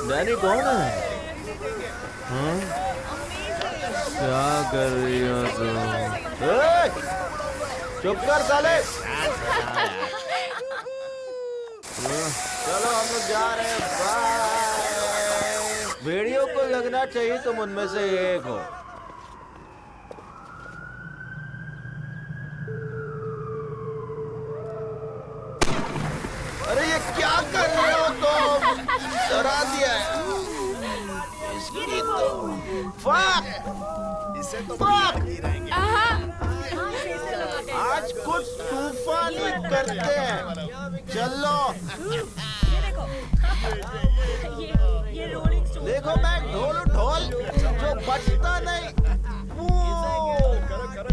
[SPEAKER 2] डैनी कौन है? हाँ? क्या कर रही हो तुम? चुप कर साले। चलो हम लोग जा रहे हैं, बाय। भेड़ियों को लगना चाहिए तुम उनमें से एक हो। अरे ये क्या कर रहे हो तुम? डरा दिया है इसकी तो। फक!
[SPEAKER 11] इसे तो
[SPEAKER 2] आज कुछ तूफान ही करते हैं। चलो देखो मैं ढोल जो बचता नहीं, वो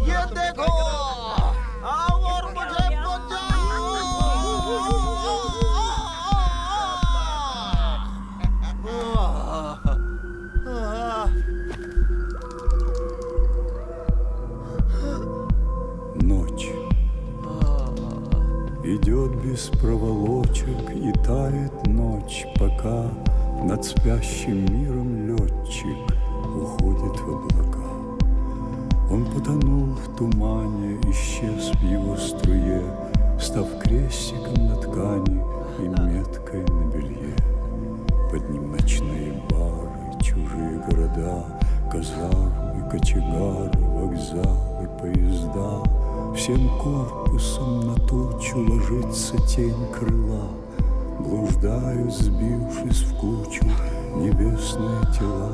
[SPEAKER 2] ये देखो। आओ और मुझे
[SPEAKER 13] Ночь идет без проволочек, и тает ночь, пока над спящим миром летчик уходит в облака. Он потонул в тумане, исчез в его струе, став крестиком на ткани и меткой на белье. Под ним ночные бары, чужие города, казармы, кочегары, вокзалы, поезда. Всем корпусом на тучу ложится тень крыла. Блуждают, сбившись в кучу, небесные тела.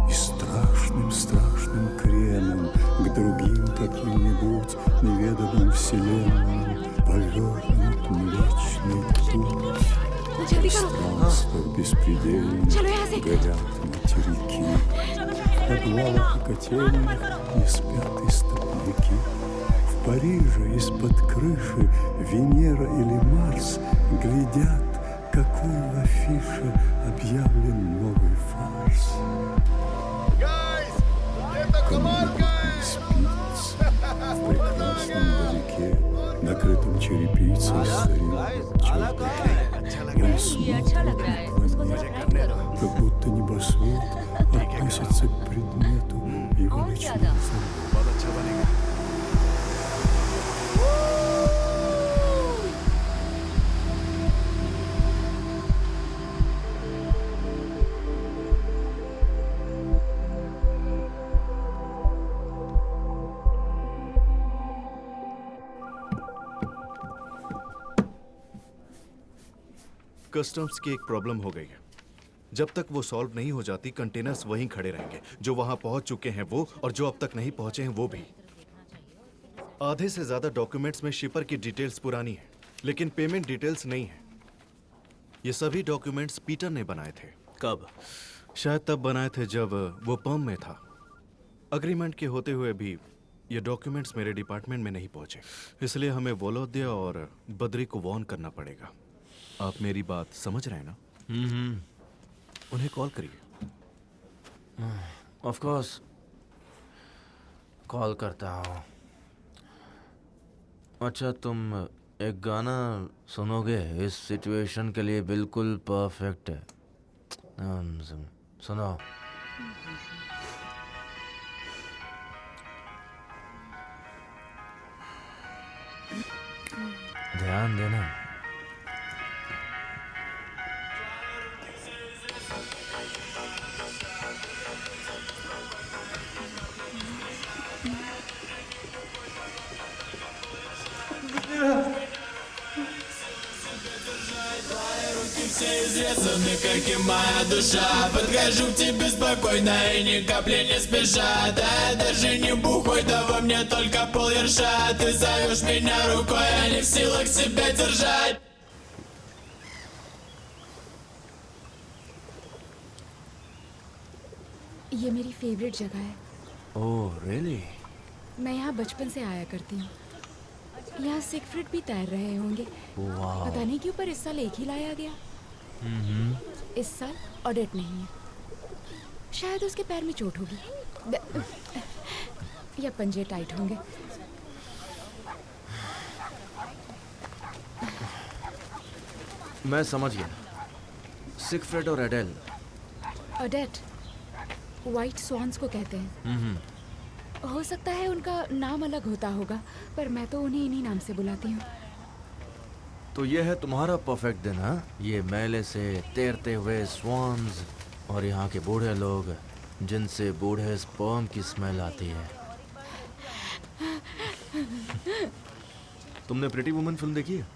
[SPEAKER 13] И страшным креном к другим каким-нибудь неведомым вселенным повернут Млечный Путь. Пространство беспредельно горят материки. В подвалах и котельных не спят истопники. В Париже из-под крыши Венера или Марс глядят, какой в афише объявлен новый фарс. Кому-то спится в прекрасном далеке, накрытом черепицей старинном чердаке. Он смотрит на планету, как будто небосвод относится к предмету его ночных забот.
[SPEAKER 10] कस्टम्स की एक प्रॉब्लम हो गई है। जब तक वो सॉल्व नहीं हो जाती कंटेनर्स वहीं खड़े रहेंगे। जो वहां पहुंच चुके हैं वो, और जो अब तक नहीं पहुंचे हैं वो भी। आधे से ज्यादा डॉक्यूमेंट्स में शिपर की डिटेल्स पुरानी है, लेकिन पेमेंट डिटेल्स नहीं है। ये सभी डॉक्यूमेंट्स पीटर ने बनाए थे।
[SPEAKER 2] कब?
[SPEAKER 10] शायद तब बनाए थे जब वो पर्म में था। अग्रीमेंट के होते हुए भी ये डॉक्यूमेंट्स मेरे डिपार्टमेंट में नहीं पहुंचे, इसलिए हमें वोलोद्या और बद्री को वॉर्न करना पड़ेगा। आप मेरी बात समझ रहे हैं ना? उन्हें कॉल करिए।
[SPEAKER 2] ऑफ कोर्स कॉल करता हूँ। अच्छा तुम एक गाना सुनोगे? इस सिचुएशन के लिए बिल्कुल परफेक्ट है। सुनो। ध्यान देना।
[SPEAKER 14] Все изрезаны, как и моя душа. Подхожу к тебе спокойно и ни капли не спеша. Да я даже не бухой, да во мне только полверша. Ты зовешь меня рукой, а не в силах себя держать.
[SPEAKER 6] ये मेरी फेवरेट जगह है।
[SPEAKER 2] Oh really?
[SPEAKER 6] मैं यहाँ बचपन से आया करती हूँ। यहाँ सिगफ्रिड भी तैर रहे होंगे।
[SPEAKER 2] वाह।
[SPEAKER 6] पता नहीं क्यों पर इस साल एक ही लाया गया। इस साल ऑडिट नहीं है। शायद उसके पैर में चोट होगी या पंजे टाइट होंगे।
[SPEAKER 2] मैं समझ गया। सिगफ्रिड और एडेल।
[SPEAKER 6] ऑडेट व्हाइट स्वॉन्स को कहते हैं। हो सकता है उनका नाम अलग होता होगा, पर मैं तो उन्हें इन्हीं नाम से बुलाती हूँ।
[SPEAKER 2] तो ये है तुम्हारा परफेक्ट दिन, हाँ? ये मेले से तैरते हुए स्वॉन्स और यहाँ के बूढ़े लोग जिनसे बूढ़े स्पर्म की स्मेल आती है। तुमने प्रिटी वुमन फिल्म देखी है?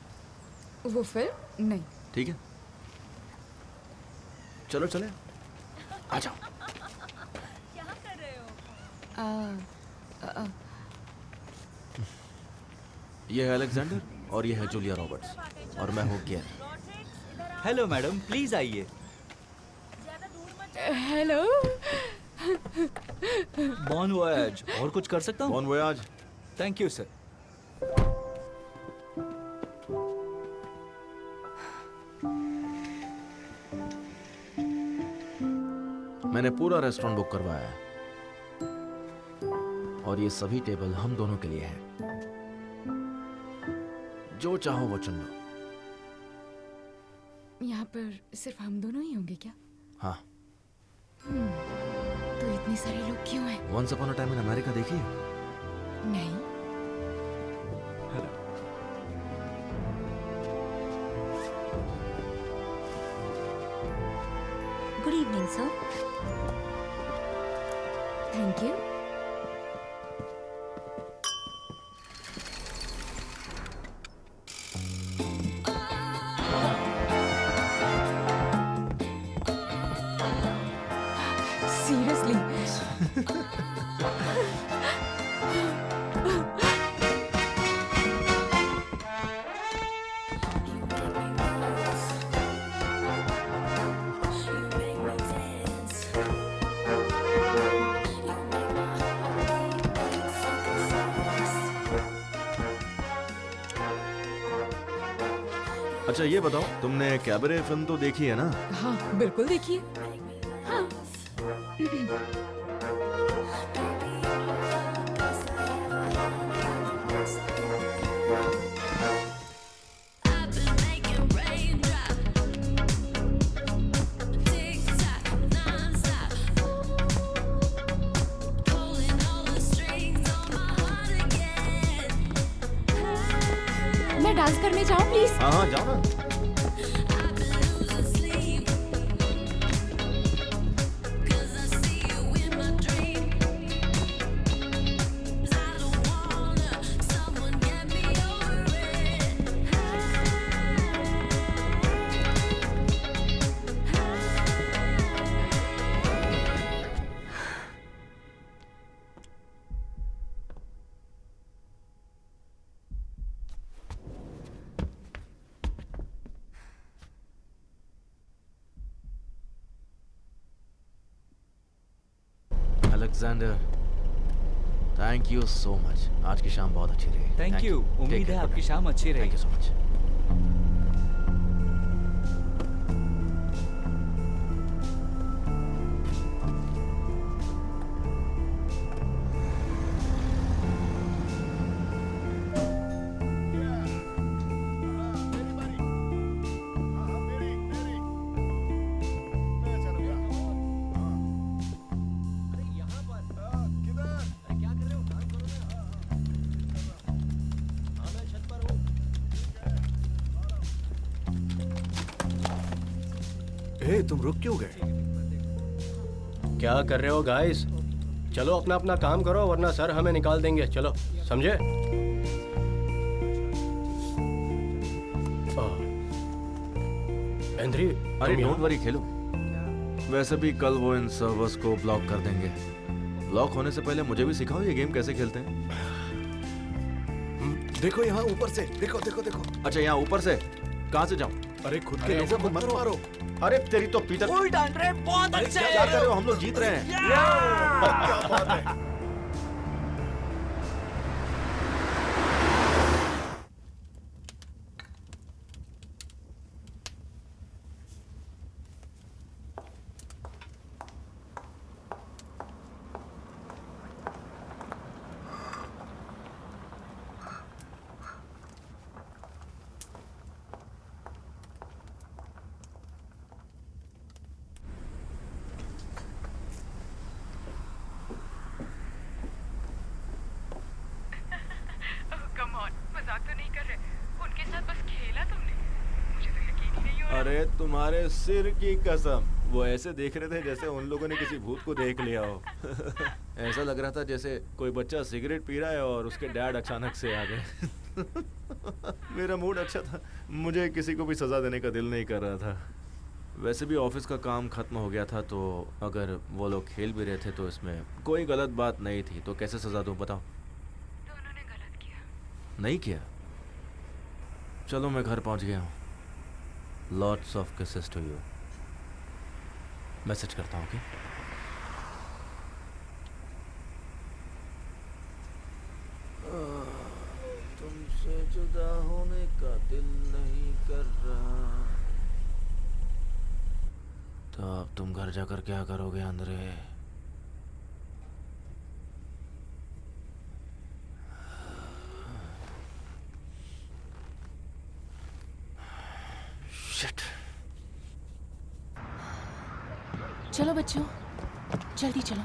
[SPEAKER 6] वो फिल्म नहीं।
[SPEAKER 2] ठीक है, चलो चले, आ जाओ। ये है अलेक्जेंडर और ये है जूलिया रॉबर्ट्स और मैं हूँ गेर।
[SPEAKER 1] हेलो मैडम, प्लीज आइए।
[SPEAKER 6] हेलो।
[SPEAKER 1] बॉन वॉयज। और कुछ कर सकता हूँ?
[SPEAKER 2] बॉन वॉयज।
[SPEAKER 1] Thank you sir.
[SPEAKER 2] मैंने पूरा रेस्टोरेंट बुक करवाया है और ये सभी टेबल हम दोनों के लिए हैं। जो चाहो वो चुन लो।
[SPEAKER 6] यहाँ पर सिर्फ हम दोनों ही होंगे क्या?
[SPEAKER 2] हाँ।
[SPEAKER 6] तो इतने सारे लोग क्यों हैं?
[SPEAKER 2] Once upon a time in America देखी है?
[SPEAKER 6] नहीं।
[SPEAKER 9] Good evening sir.
[SPEAKER 6] Thank you. Seriously?
[SPEAKER 2] अच्छा ये बताओ, तुमने कैबरे फिल्म तो देखी है ना?
[SPEAKER 6] हाँ बिल्कुल देखिए। हाँ। मैं डांस करने जाऊं प्लीज?
[SPEAKER 2] हाँ हाँ जाओ ना। Alexander, thank you so much. आज की शाम बहुत अच्छी रही।
[SPEAKER 1] Thank you. उम्मीद है आपकी शाम अच्छी रही।
[SPEAKER 2] Thank you so much.
[SPEAKER 10] तुम रुक क्यों गए?
[SPEAKER 3] क्या कर रहे हो गाइस? चलो अपना अपना काम करो वरना सर हमें निकाल देंगे। चलो, समझे? एंड्री,
[SPEAKER 2] अरे डोंट वरी, खेलो। वैसे भी कल वो इन सर्वर्स को ब्लॉक कर देंगे। ब्लॉक होने से पहले मुझे भी सिखाओ ये गेम कैसे खेलते हैं।
[SPEAKER 10] देखो यहाँ ऊपर से। देखो देखो देखो।
[SPEAKER 2] अच्छा यहाँ ऊपर से? कहाँ से जाऊँ?
[SPEAKER 10] अरे खुद के लोगों को मत मारो।
[SPEAKER 2] अरे तेरी तो पीटर।
[SPEAKER 1] कोई डांट रहे, बहुत अच्छे।
[SPEAKER 2] क्या कर रहे हो? हम लोग जीत रहे हैं।
[SPEAKER 10] क्या बात है।
[SPEAKER 2] अरे तुम्हारे सिर की कसम, वो ऐसे देख रहे थे जैसे उन लोगों ने किसी भूत को देख लिया हो। ऐसा लग रहा था जैसे कोई बच्चा सिगरेट पी रहा है और उसके डैड अचानक से आ गए। मेरा मूड अच्छा था, मुझे किसी को भी सजा देने का दिल नहीं कर रहा था। वैसे भी ऑफिस का काम खत्म हो गया था, तो अगर वो लोग खेल भी रहे थे तो इसमें कोई गलत बात नहीं थी, तो कैसे सजा दूं बताओ?
[SPEAKER 6] दोनों ने गलत किया।
[SPEAKER 2] नहीं किया? चलो मैं घर पहुंच गया हूँ। Lots of kisses to you. Message करता हूँ कि तुमसे जुदा होने का दिल नहीं कर रहा। तो अब तुम घर जाकर क्या करोगे अंद्रे? शिट।
[SPEAKER 8] चलो बच्चों, जल्दी चलो।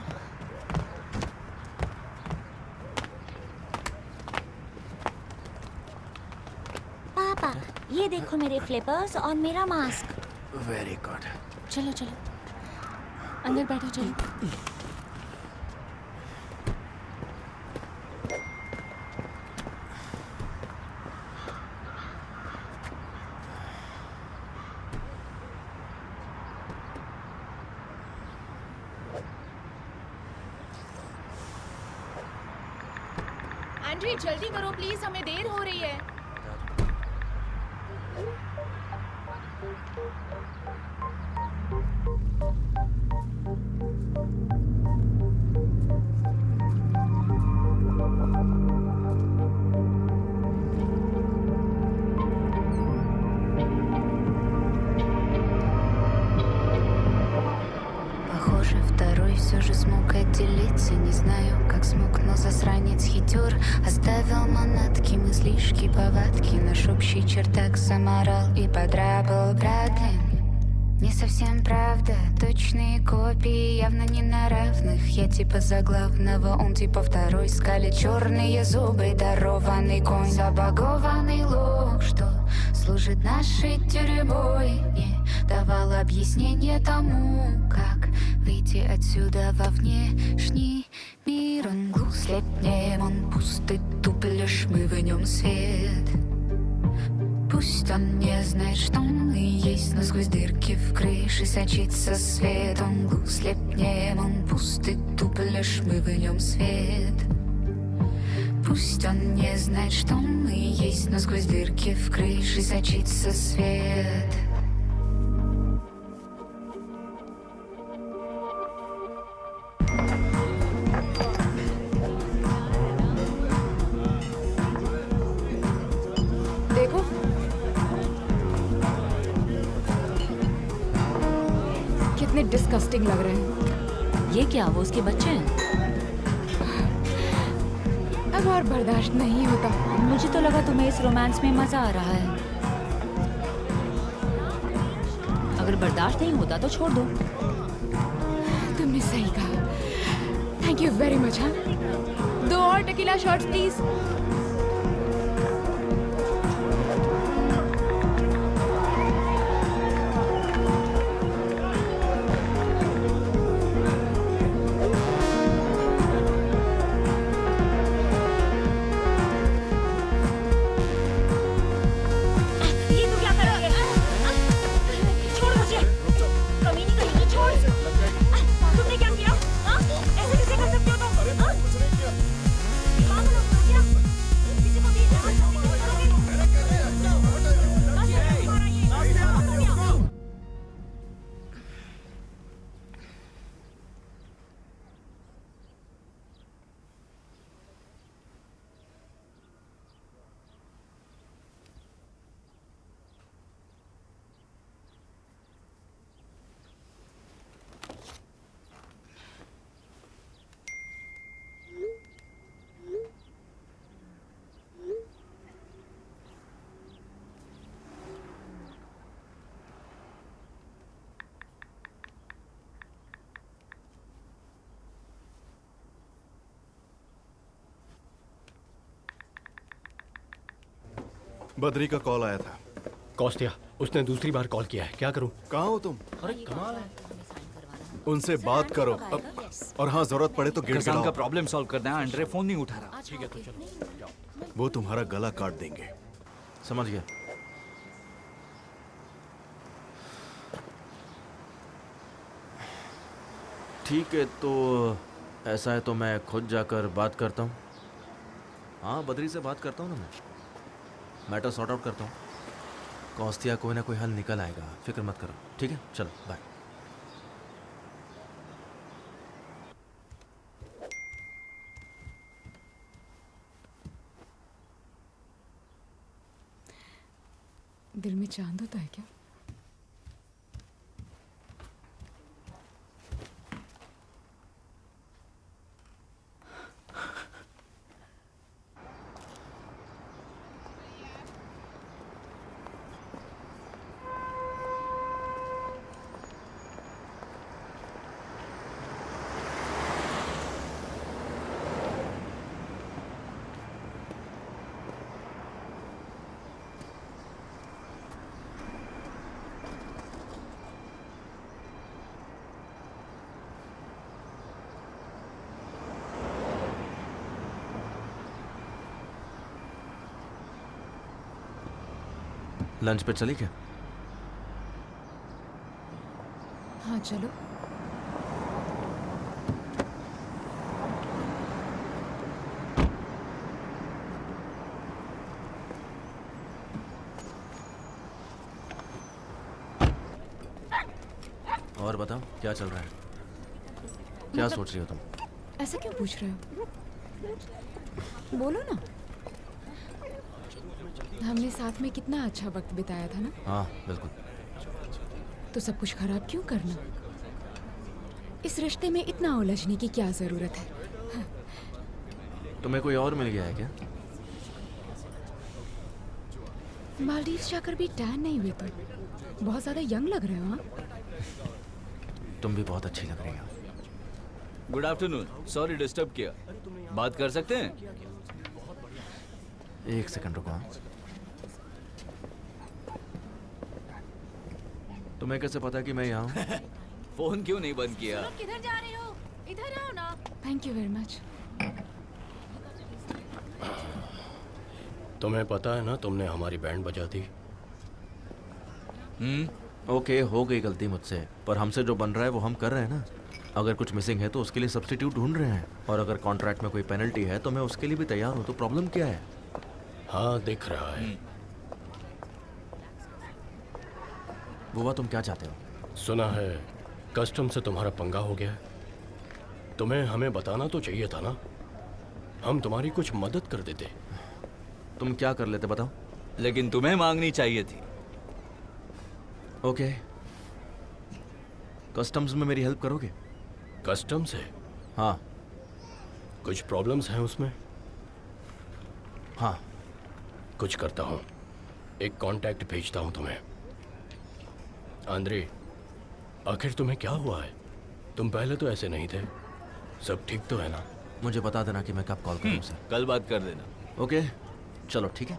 [SPEAKER 9] पापा, ये देखो मेरे फ्लिपर्स और मेरा मास्क।
[SPEAKER 2] Very good.
[SPEAKER 8] चलो चलो, अंदर बैठो, चलो।
[SPEAKER 6] एंड्री जल्दी करो प्लीज, हमें देर हो रही है।
[SPEAKER 15] Похоже, второй все же смог отделиться. Не знаю, как смог, но засранец хитер. Оставил манатки, мыслишки, повадки. Наш общий чертак заморал и подрабал градом. Не совсем правда, точные копии, явно не на равных. Я типа заглавного, он типа второй. Скалит черные зубы, дарованный конь. Забагованный лог, что служит нашей тюрьмой. Не давал объяснения тому, как выйти отсюда во внешний мир. Он глух слепнем, он пустый, туп, лишь мы в нем свет. Пусть он не знает, что он и есть, но сквозь дырки в крыше сочится свет. Он глух слепнем, он пустый, туп, лишь мы в нем свет. Пусть он не знает, что он и есть, но сквозь дырки в крыше сочится свет.
[SPEAKER 6] देखो कितने डिस्गस्टिंग लग रहे हैं।
[SPEAKER 9] ये क्या, वो उसके बच्चे हैं?
[SPEAKER 6] अब और बर्दाश्त नहीं होता।
[SPEAKER 9] मुझे तो लगा तुम्हें इस रोमांस में मजा आ रहा है। अगर बर्दाश्त नहीं होता तो छोड़ दो।
[SPEAKER 6] तुमने सही कहा। Thank you very much. हाँ, 2 और टेकीला शॉट्स प्लीज।
[SPEAKER 10] बद्री का कॉल आया था।
[SPEAKER 3] कौस्तिया, उसने दूसरी बार कॉल किया है, क्या करूं?
[SPEAKER 10] कहाँ हो तुम?
[SPEAKER 3] अरे कमाल है।
[SPEAKER 10] उनसे बात करो और हाँ, जरूरत पड़े तो गेट
[SPEAKER 1] कसान का
[SPEAKER 10] खड़ाओ।
[SPEAKER 1] प्रॉब्लम सॉल्व करना है। अंड्रे फोन नहीं उठा रहा।
[SPEAKER 3] ठीक है तो चलो।
[SPEAKER 10] वो तुम्हारा गला काट देंगे।
[SPEAKER 2] समझ गया। ठीक है, तो ऐसा है तो मैं खुद जाकर बात करता हूँ। हाँ, बद्री से बात करता हूँ ना, मैं मैटर सॉर्ट आउट करता हूँ। कौस्तिया कोई ना कोई हल निकल आएगा, फिक्र मत करो। ठीक है, चलो बाय।
[SPEAKER 6] दिल में चांद होता है क्या?
[SPEAKER 2] लंच पे चली क्या?
[SPEAKER 6] हाँ चलो।
[SPEAKER 2] और बताओ, क्या चल रहा है? क्या सोच रही हो तुम?
[SPEAKER 6] ऐसा क्यों पूछ रहे हो? बोलो ना। हमने साथ में कितना अच्छा वक्त बिताया था ना?
[SPEAKER 2] हाँ बिल्कुल।
[SPEAKER 6] तो सब कुछ खराब क्यों करना? इस रिश्ते में इतना उलझने की क्या जरूरत है?
[SPEAKER 2] तुम्हें कोई और मिल गया है क्या?
[SPEAKER 6] मालदीव्स जाकर भी टैन नहीं हुए तुम। बहुत ज्यादा यंग लग रहे हो। हाँ,
[SPEAKER 2] तुम भी बहुत अच्छी लग रही हो।
[SPEAKER 1] गुड आफ्टरनून, सॉरी डिस्टर्ब किया। बात कर सकते हैं?
[SPEAKER 2] एक सेकंड रुको। तुम्हें कैसे पता कि मैं यहाँ हूँ?
[SPEAKER 1] फोन क्यों नहीं बंद किया?
[SPEAKER 7] किधर जा रहे हो? इधर आओ ना।
[SPEAKER 6] Thank you very much.
[SPEAKER 3] तुम्हें पता है ना, तुमने हमारी बैंड बजा दी।
[SPEAKER 2] ओके, हो गई गलती मुझसे, पर हमसे जो बन रहा है वो हम कर रहे हैं ना। अगर कुछ मिसिंग है तो उसके लिए सब्स्टिट्यूट ढूंढ रहे हैं, और अगर कॉन्ट्रैक्ट में कोई पेनल्टी है तो मैं उसके लिए भी तैयार हूँ। तो प्रॉब्लम क्या है?
[SPEAKER 3] हाँ दिख रहा है।
[SPEAKER 2] बुआ, तुम क्या चाहते हो?
[SPEAKER 3] सुना है कस्टम से तुम्हारा पंगा हो गया है। तुम्हें हमें बताना तो चाहिए था ना, हम तुम्हारी कुछ मदद कर देते।
[SPEAKER 2] तुम क्या कर लेते बताओ?
[SPEAKER 1] लेकिन तुम्हें मांगनी चाहिए थी।
[SPEAKER 2] ओके, कस्टम्स में मेरी हेल्प करोगे?
[SPEAKER 3] कस्टम से?
[SPEAKER 2] हाँ।
[SPEAKER 3] कुछ प्रॉब्लम्स हैं उसमें?
[SPEAKER 2] हाँ।
[SPEAKER 3] कुछ करता हूँ, एक कांटेक्ट भेजता हूँ तुम्हें। आंद्रे, आखिर तुम्हें क्या हुआ है? तुम पहले तो ऐसे नहीं थे। सब ठीक तो है ना?
[SPEAKER 2] मुझे बता देना कि मैं कब कॉल करूँ सर।
[SPEAKER 1] कल बात कर देना।
[SPEAKER 2] ओके, चलो ठीक है।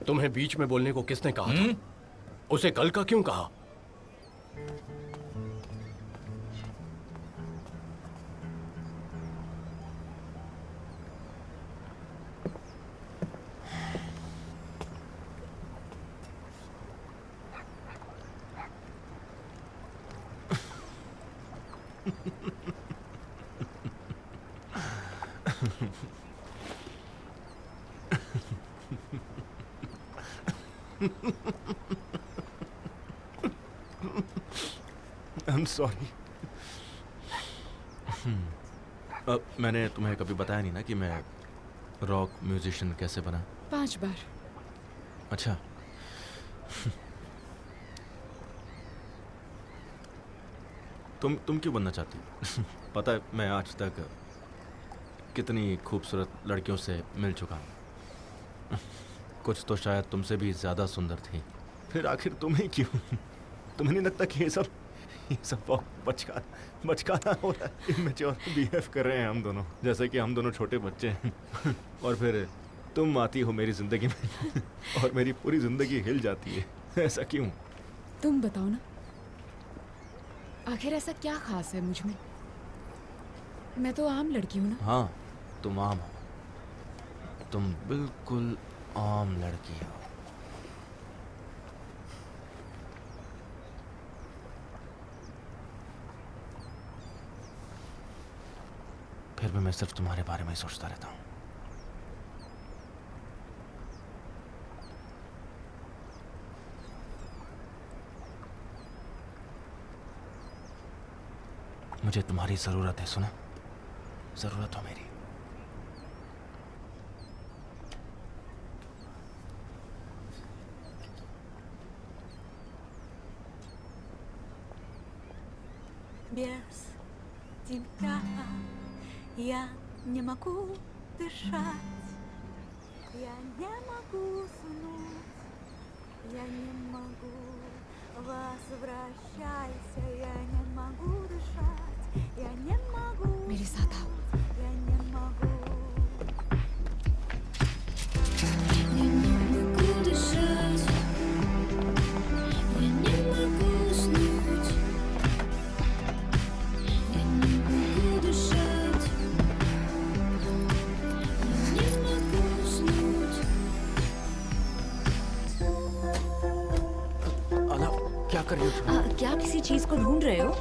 [SPEAKER 3] तुम्हें बीच में बोलने को किसने कहा था? उसे कल का क्यों कहा?
[SPEAKER 2] I'm sorry. मैंने तुम्हें कभी बताया नहीं ना कि मैं रॉक म्यूजिशियन कैसे बना।
[SPEAKER 6] 5 बार।
[SPEAKER 2] अच्छा। तुम क्यों बनना चाहती हो? पता है मैं आज तक कितनी खूबसूरत लड़कियों से मिल चुका हूँ। कुछ तो शायद तुमसे भी ज्यादा सुंदर थी, फिर आखिर तुम्हें क्यों? तुम्हें नहीं लगता कि ये सब बहुत बचकाना हो रहा है। इमेच्योर बिहेव कर रहे हैं हम दोनों, जैसे कि हम दोनों छोटे बच्चे हैं। और फिर तुम आती हो मेरी जिंदगी में और मेरी पूरी जिंदगी हिल जाती है। ऐसा क्यों?
[SPEAKER 6] तुम बताओ ना, आखिर ऐसा क्या खास है मुझ में? मैं तो आम लड़की हूँ ना।
[SPEAKER 2] हाँ, तुम आम हो, तुम बिल्कुल आम लड़की हो। फिर भी मैं सिर्फ तुम्हारे बारे में ही सोचता रहता हूँ। मुझे तुम्हारी जरूरत है, सुना? जरूरत हो मेरी।
[SPEAKER 16] Без тебя я не могу дышать, я не могу уснуть, я не могу. Возвращайся, я не могу дышать, я не могу.
[SPEAKER 6] मेरे साथ आओ।
[SPEAKER 16] Я не могу. Я не могу дышать, я не могу уснуть, я не могу дышать, я не могу уснуть.
[SPEAKER 2] आला, क्या कर रही हो?
[SPEAKER 9] क्या किसी चीज को ढूंढ रहे हो?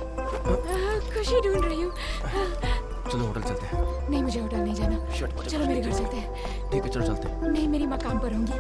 [SPEAKER 6] खुशी ढूंढ रही हूँ।
[SPEAKER 2] चलो होटल चलते हैं।
[SPEAKER 6] नहीं, मुझे होटल नहीं जाना। चलो मेरे घर चलते हैं।
[SPEAKER 2] ठीक है, चलो चलते हैं।
[SPEAKER 6] नहीं, मेरी माँ काम पर होंगी।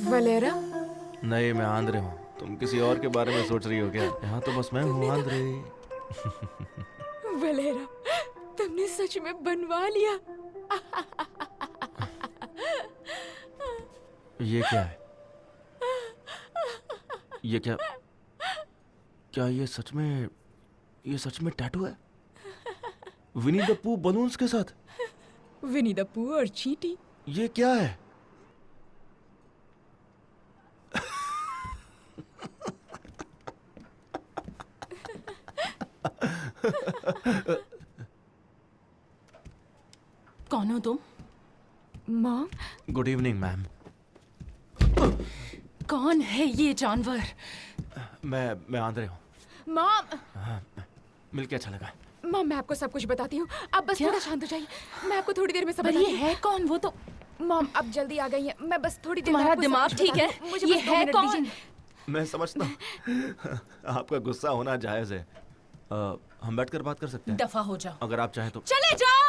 [SPEAKER 6] वलेरा?
[SPEAKER 2] नहीं, मैं आंद्रे हूँ। तुम किसी और के बारे में सोच रही हो क्या? यहाँ तो बस मैं हूँ, आंद्रे।
[SPEAKER 6] वलेरा, तुमने सच में बनवा लिया।
[SPEAKER 2] ये क्या है? ये क्या ये सच में टैटू है? विनी द पू बलून्स के साथ?
[SPEAKER 6] विनी द पू और चींटी।
[SPEAKER 2] ये क्या है?
[SPEAKER 8] कौन हो तुम?
[SPEAKER 6] मॉम।
[SPEAKER 2] Good evening ma'am.
[SPEAKER 8] कौन है ये जानवर?
[SPEAKER 2] मैं आंद्रे हूँ।
[SPEAKER 6] मॉम।
[SPEAKER 2] हाँ, मिलके अच्छा लगा।
[SPEAKER 6] मॉम, मैं आपको सब कुछ बताती हूँ, आप बस थोड़ा शांत हो जाइए। मैं आपको थोड़ी देर में सब
[SPEAKER 8] ये है कौन? वो तो
[SPEAKER 6] मॉम अब जल्दी आ गई है, मैं बस थोड़ी देर में
[SPEAKER 8] तुम्हारा
[SPEAKER 6] आपको सब
[SPEAKER 8] दिमाग
[SPEAKER 6] कुछ
[SPEAKER 8] ठीक
[SPEAKER 6] बताती
[SPEAKER 8] है?
[SPEAKER 6] हूँ। मुझे
[SPEAKER 8] ये
[SPEAKER 6] बस 2
[SPEAKER 8] है
[SPEAKER 6] मिनट
[SPEAKER 8] कौन?
[SPEAKER 6] दीजिए।
[SPEAKER 2] मैं समझता हूँ आपका गुस्सा होना जायज है। हम बैठकर बात कर सकते हैं?
[SPEAKER 8] दफा हो जाओ।
[SPEAKER 2] अगर आप चाहें तो।
[SPEAKER 8] चले जाओ।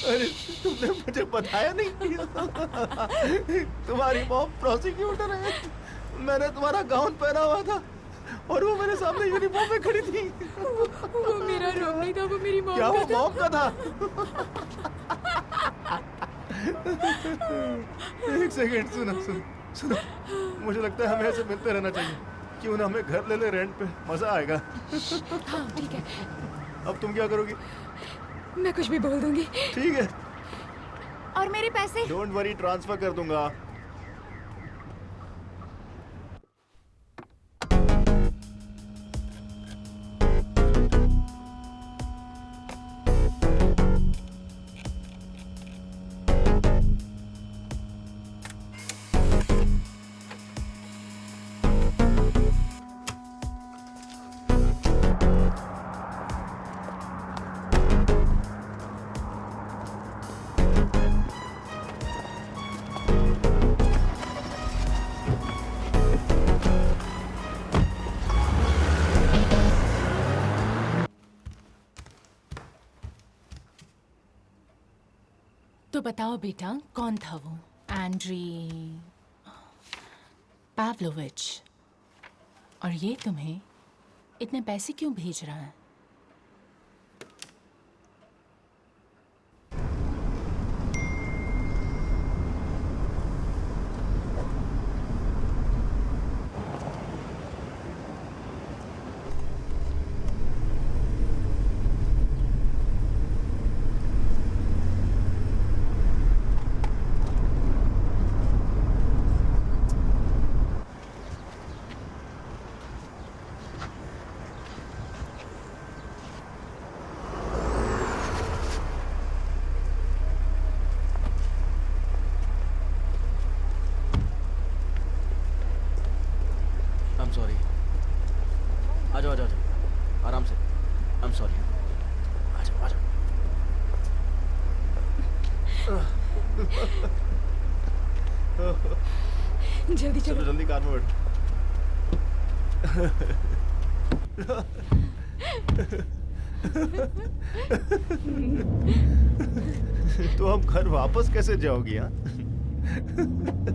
[SPEAKER 2] अरे तुमने मुझे बताया नहीं। तुम्हारी मॉम प्रोसिक्यूटर है। मैंने तुम्हारा गाउन पहना हुआ था और वो मेरे सामने यूनिफॉर्म में खड़ी थी।
[SPEAKER 6] वो मेरा रोग नहीं था, वो मेरी मॉम
[SPEAKER 2] क्या
[SPEAKER 6] का
[SPEAKER 2] वो मॉम का था? एक सेकंड, सुनो। मुझे लगता है हमें ऐसे मिलते रहना चाहिए। क्यों ना हमें घर ले रेंट पे, मजा आएगा।
[SPEAKER 6] हाँ ठीक है।
[SPEAKER 2] अब तुम क्या करोगी?
[SPEAKER 6] मैं कुछ भी बोल दूंगी।
[SPEAKER 2] ठीक है।
[SPEAKER 6] और मेरे पैसे?
[SPEAKER 2] डोंट वरी, ट्रांसफर कर दूंगा।
[SPEAKER 8] तो बताओ बेटा, कौन था वो? Andriy Pavlovich. और ये तुम्हें इतने पैसे क्यों भेज रहा है?
[SPEAKER 6] जल्दी चलो,
[SPEAKER 5] जल्दी कार में बैठो। तो हम घर वापस कैसे जाओगी? हाँ,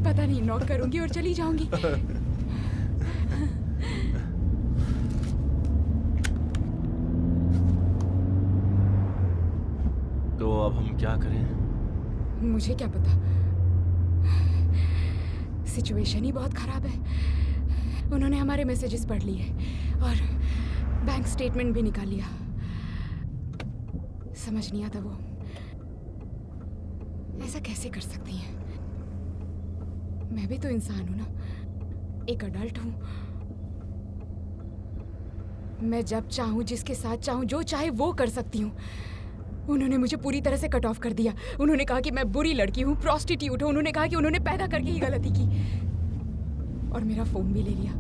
[SPEAKER 6] पता नहीं, नॉक करूंगी और चली जाऊंगी।
[SPEAKER 2] तो अब हम क्या करें?
[SPEAKER 6] मुझे क्या पता, सिचुएशन ही बहुत खराब है। उन्होंने हमारे मैसेजेस पढ़ लिए और बैंक स्टेटमेंट भी निकाल लिया। समझ नहीं आता वो ऐसा कैसे कर सकती हैं। मैं भी तो इंसान हूं ना, एक अडल्ट हूं। मैं जब चाहूं, जिसके साथ चाहूं, जो चाहे वो कर सकती हूं। उन्होंने मुझे पूरी तरह से कट ऑफ कर दिया। उन्होंने कहा कि मैं बुरी लड़की हूँ, प्रॉस्टिट्यूट हूँ। उन्होंने कहा कि उन्होंने पैदा करके ही गलती की और मेरा फोन भी ले लिया।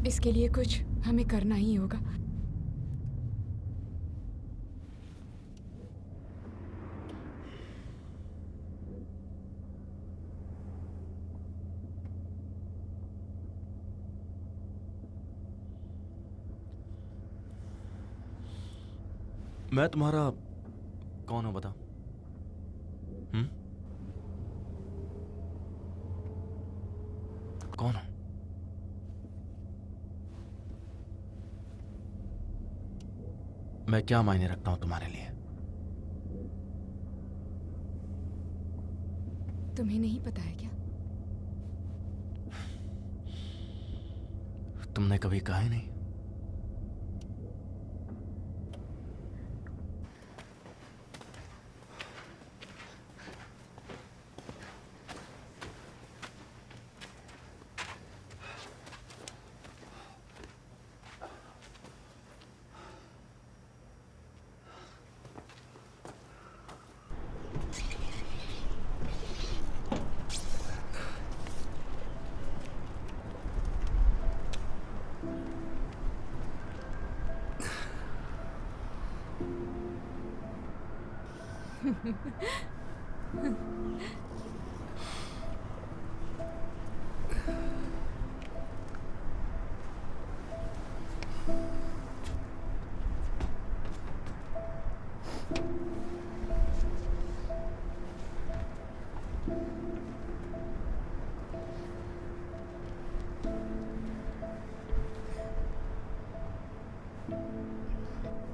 [SPEAKER 6] इसके लिए कुछ हमें करना ही होगा।
[SPEAKER 2] मैं तुम्हारा कौन हूं बता? कौन हूं? मैं क्या मायने रखता हूं तुम्हारे लिए?
[SPEAKER 6] तुम्हें नहीं पता है क्या?
[SPEAKER 2] तुमने कभी कहा ही नहीं।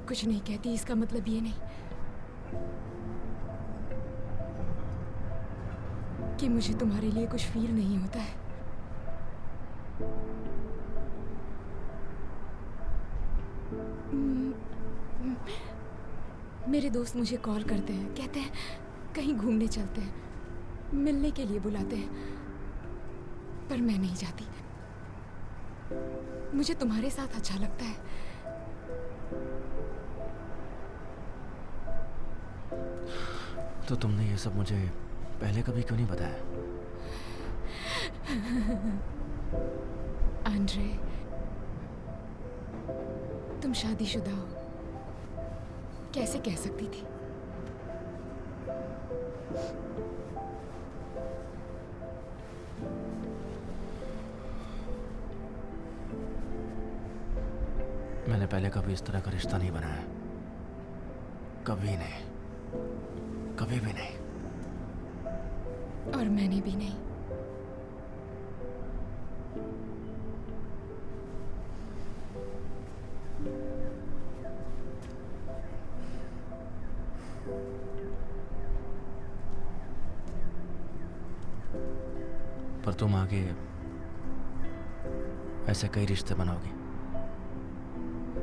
[SPEAKER 6] कुछ नहीं कहती इसका मतलब ये नहीं कि मुझे तुम्हारे लिए कुछ फील नहीं होता है। मेरे दोस्त मुझे कॉल करते हैं, कहते हैं कहीं घूमने चलते हैं, मिलने के लिए बुलाते हैं, पर मैं नहीं जाती। मुझे तुम्हारे साथ अच्छा लगता है।
[SPEAKER 2] तो तुमने ये सब मुझे पहले कभी क्यों नहीं बताया?
[SPEAKER 6] आंद्रे, तुम शादीशुदा हो, कैसे कह सकती थी?
[SPEAKER 2] मैंने पहले कभी इस तरह का रिश्ता नहीं बनाया, कभी नहीं, कभी भी नहीं।
[SPEAKER 6] और मैंने भी नहीं।
[SPEAKER 2] पर तुम आगे ऐसे कई रिश्ते बनाओगी,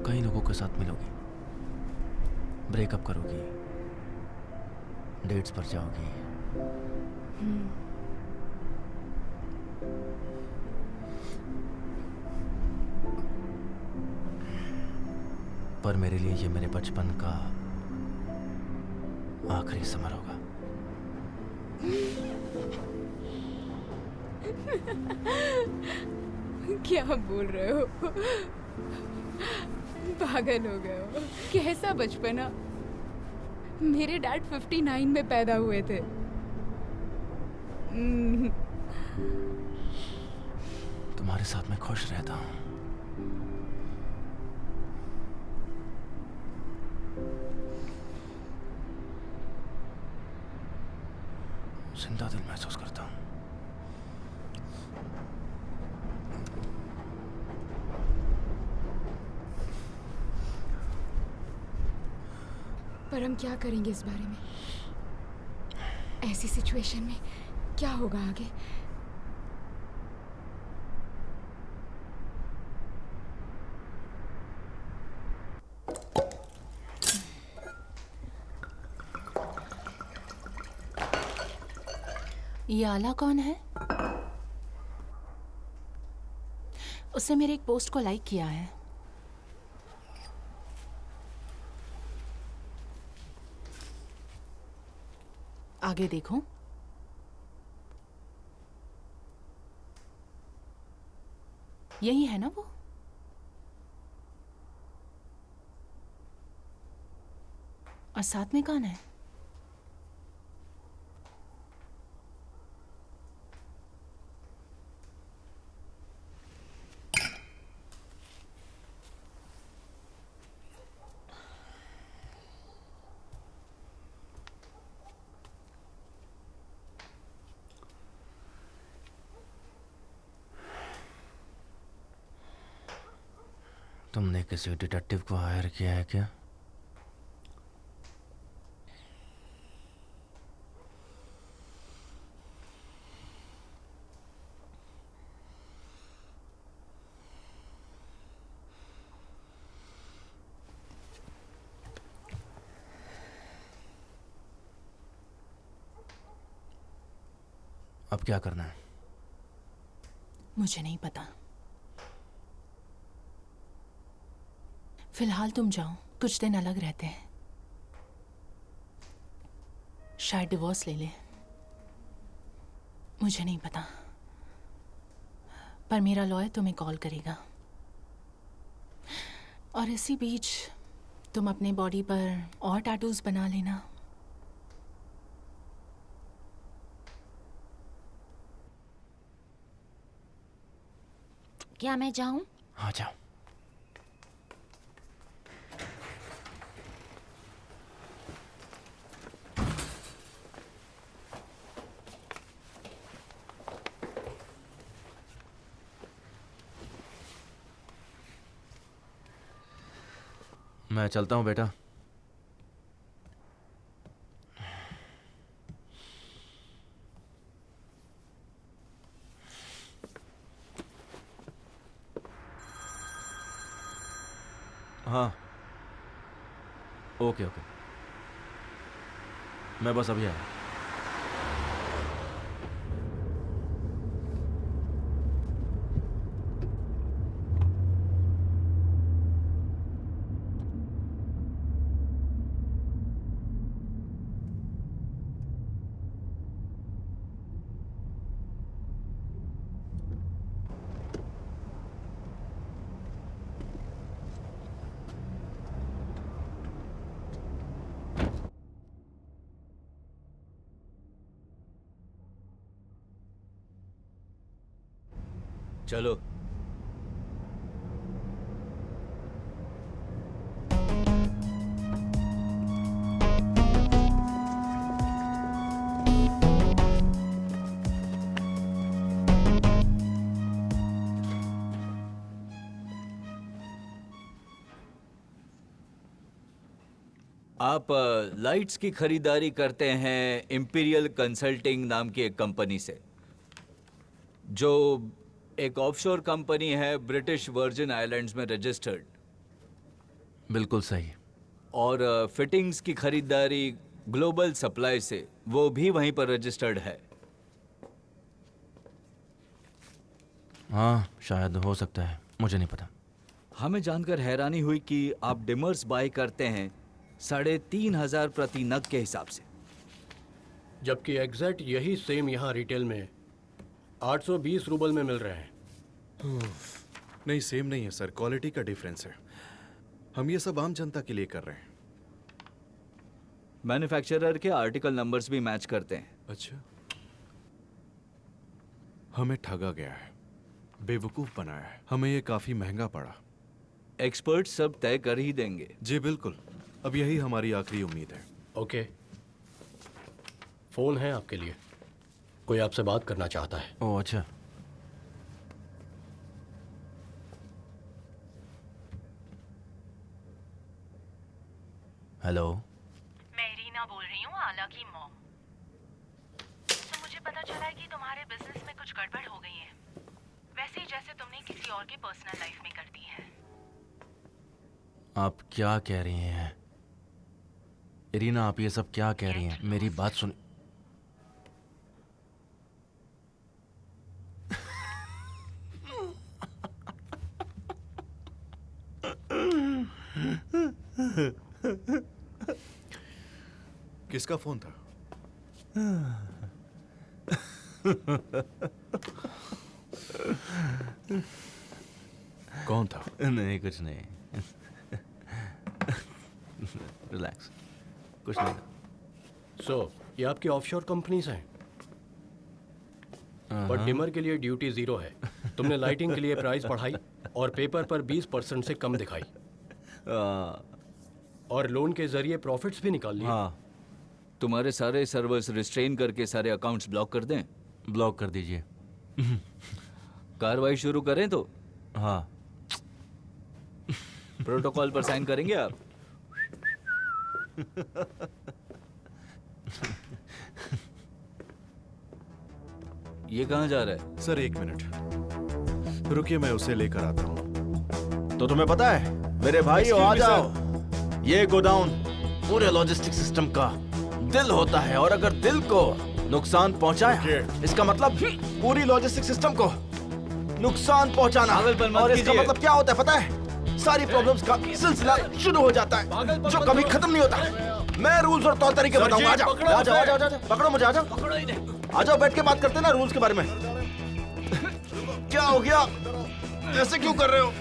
[SPEAKER 2] कई लोगों के साथ मिलोगी, ब्रेकअप करोगी, डेट्स पर जाओगी। पर मेरे लिए ये मेरे बचपन का आखिरी समर होगा।
[SPEAKER 6] क्या बोल रहे हो? पागल हो गए हो? कैसा बचपना? मेरे डैड 59 में पैदा हुए थे।
[SPEAKER 2] तुम्हारे साथ मैं खुश रहता हूँ। जिंदा दिल महसूस करता हूँ।
[SPEAKER 6] पर हम क्या करेंगे इस बारे में? ऐसी सिचुएशन में क्या होगा आगे?
[SPEAKER 8] ये आला कौन है? उसने मेरे एक पोस्ट को लाइक किया है। आगे देखो। यही है ना वो? और साथ में कौन है?
[SPEAKER 2] तुमने किसी डिटेक्टिव को हायर किया है क्या? अब क्या करना है?
[SPEAKER 8] मुझे नहीं पता। फिलहाल तुम जाओ, कुछ दिन अलग रहते हैं। शायद डिवोर्स ले ले, मुझे नहीं पता। पर मेरा लॉयर तुम्हें कॉल करेगा। और इसी बीच तुम अपने बॉडी पर और टैटूज बना लेना।
[SPEAKER 9] क्या मैं जाऊं?
[SPEAKER 2] हाँ जाओ। मैं चलता हूँ बेटा। हाँ ओके ओके, मैं बस अभी आया।
[SPEAKER 1] चलो। आप लाइट्स की खरीदारी करते हैं इंपीरियल कंसल्टिंग नाम की एक कंपनी से, जो एक ऑफशोर कंपनी है ब्रिटिश वर्जिन आइलैंड्स में रजिस्टर्ड।
[SPEAKER 2] बिल्कुल सही।
[SPEAKER 1] और फिटिंग्स की खरीदारी ग्लोबल सप्लाई से, वो भी वहीं पर रजिस्टर्ड है।
[SPEAKER 2] हाँ शायद हो सकता है, मुझे नहीं पता।
[SPEAKER 1] हमें जानकर हैरानी हुई कि आप डिमर्स बाय करते हैं 3,500 प्रति नग के हिसाब से,
[SPEAKER 3] जबकि एग्जैक्ट यही सेम यहाँ रिटेल में 820 रूबल में मिल रहे हैं।
[SPEAKER 10] नहीं, सेम नहीं है सर, क्वालिटी का डिफरेंस है। हम ये सब आम जनता के लिए कर रहे हैं।
[SPEAKER 1] मैन्युफैक्चरर के आर्टिकल नंबर्स भी मैच करते हैं।
[SPEAKER 10] अच्छा, हमें ठगा गया है, बेवकूफ बनाया है, हमें ये काफी महंगा पड़ा।
[SPEAKER 1] एक्सपर्ट सब तय कर ही देंगे।
[SPEAKER 10] जी बिल्कुल, अब यही हमारी आखिरी उम्मीद है।
[SPEAKER 3] ओके, फोन है आपके लिए, कोई आपसे बात करना चाहता है।
[SPEAKER 2] ओह अच्छा। हेलो,
[SPEAKER 8] मैं इरीना बोल रही हूँ, आला की मॉम। तो मुझे पता चला है कि तुम्हारे बिजनेस में कुछ गड़बड़ हो गई है, वैसे ही जैसे तुमने किसी और के पर्सनल लाइफ में कर दी है।
[SPEAKER 2] आप क्या कह रही हैं इरीना? आप ये सब क्या कह रही हैं? मेरी बात सुन।
[SPEAKER 10] किसका फोन था? कौन था?
[SPEAKER 2] नहीं, कुछ नहीं। रिलैक्स, कुछ नहीं।
[SPEAKER 3] ये आपकी ऑफशोर कंपनीज हैं, पर डिमर के लिए ड्यूटी 0 है। तुमने लाइटिंग के लिए प्राइस बढ़ाई और पेपर पर 20% से कम दिखाई, और लोन के जरिए प्रॉफिट्स भी निकाल लिए।
[SPEAKER 1] हाँ, तुम्हारे सारे सर्वर्स रिस्ट्रेन करके सारे अकाउंट्स ब्लॉक कर दें।
[SPEAKER 2] ब्लॉक कर दीजिए।
[SPEAKER 1] कार्रवाई शुरू करें तो?
[SPEAKER 2] हाँ।
[SPEAKER 1] प्रोटोकॉल पर साइन करेंगे आप? ये कहाँ जा रहा है?
[SPEAKER 10] सर 1 मिनट रुकिए, मैं उसे लेकर आता हूँ।
[SPEAKER 2] तो तुम्हें पता है मेरे भाई, आ जाओ। ये गोडाउन पूरे लॉजिस्टिक सिस्टम का दिल होता है, और अगर दिल को नुकसान पहुंचाया, इसका मतलब पूरी लॉजिस्टिक सिस्टम को नुकसान पहुंचाना। और इसका मतलब क्या होता है पता है? सारी प्रॉब्लम्स का सिलसिला शुरू हो जाता है, जो कभी खत्म नहीं होता। मैं रूल्स और तौर तरीके बताऊंगा। आ जाओ, आ जाओ, आ जाओ, पकड़ो मुझे, आ जाओ, आ जाओ, बैठ के बात करते हैं ना रूल्स के बारे में। क्या हो गया? ऐसे क्यों कर रहे हो?